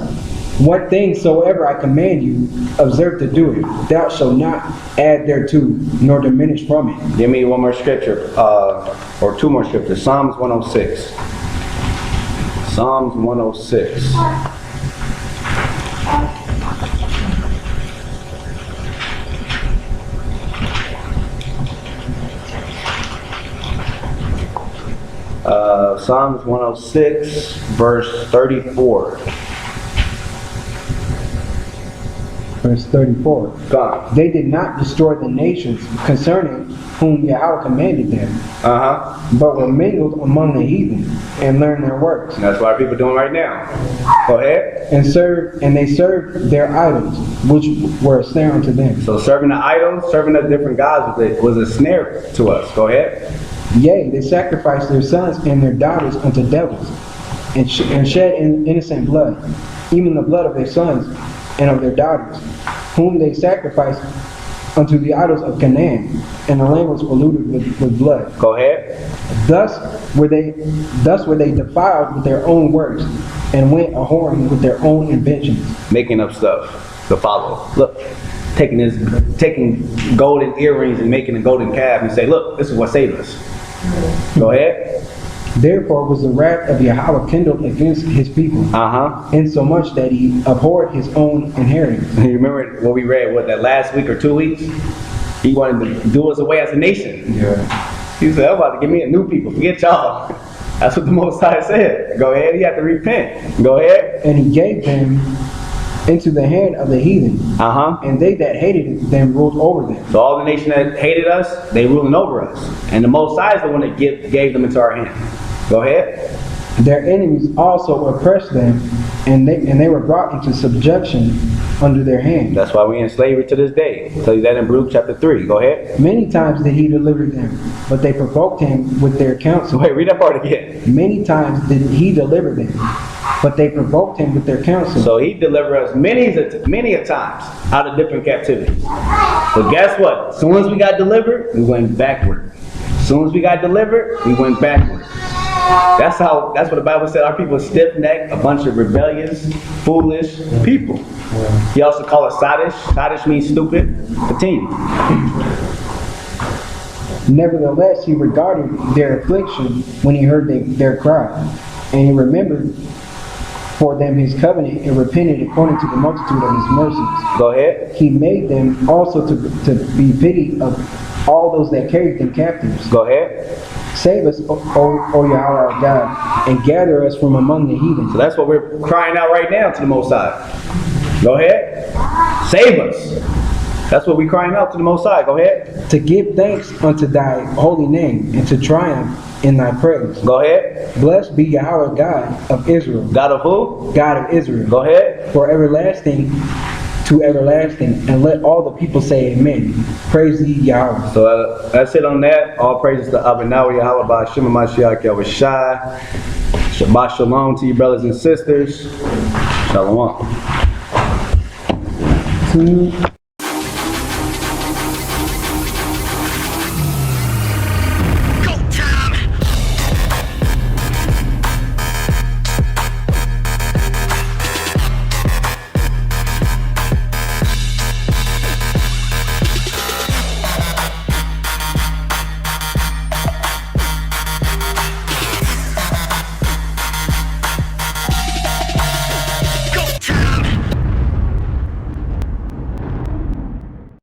What things soever I command you, observe to do it. Thou shalt not add thereto, nor diminish from it. Give me one more scripture, or two more scriptures. Psalms 106. Psalms 106. Psalms 106, verse 34. Verse 34. Gone. They did not destroy the nations concerning whom Yahweh commanded them, but were mingled among the heathen and learned their works. And that's what our people are doing right now. Go ahead. And they served their idols, which were a snare unto them. So serving the idols, serving the different gods was a snare to us. Go ahead. Yea, they sacrificed their sons and their daughters unto devils, and shed innocent blood, even the blood of their sons and of their daughters, whom they sacrificed unto the idols of Canaan, and the land was polluted with blood. Go ahead. Thus were they defiled with their own works, and went a-whoring with their own inventions. Making up stuff to follow. Look, taking golden earrings and making a golden calf and say, look, this is what saved us. Go ahead. Therefore was the wrath of Yahweh kindled against his people, insomuch that he abhorred his own inheritance. You remember what we read, that last week or 2 weeks? He wanted to do us away as a nation. Yeah. He said, I'm about to give me a new people. Forget y'all. That's what the Most High said. Go ahead. He had to repent. Go ahead. And he gave them into the hand of the heathen, and they that hated them ruled over them. So all the nation that hated us, they ruling over us. And the Most High is the one that gave them into our hand. Go ahead. Their enemies also oppressed them, and they were brought into subjection under their hand. That's why we're in slavery to this day. I'll tell you that in Baruch chapter 3. Go ahead. Many times did he deliver them, but they provoked him with their counsel. Wait, read that part again. Many times did he deliver them, but they provoked him with their counsel. So he delivered us many a times out of different captivities. But guess what? As soon as we got delivered, we went backward. As soon as we got delivered, we went backward. That's what the Bible said. Our people are stiff-necked, a bunch of rebellious, foolish people. He also called us sadish. Sadish means stupid. Continue. Nevertheless, he regarded their affliction when he heard their cry, and he remembered for them his covenant and repented according to the multitude of his mercies. Go ahead. He made them also to be pity of all those that carried them captives. Go ahead. Save us, O Yahweh our God, and gather us from among the heathen. So that's what we're crying out right now to the Most High. Go ahead. Save us. That's what we're crying out to the Most High. Go ahead. To give thanks unto thy holy name, and to triumph in thy praise. Go ahead. Blessed be Yahweh God of Israel. God of who? God of Israel. Go ahead. For everlasting to everlasting, and let all the people say amen. Praise thee, Yahweh. So that's it on that. All praises to Abinawi Yahweh Ba'Shem Mashiach Yahweh Shai. Shabbat Shalom to you brothers and sisters. Shalom.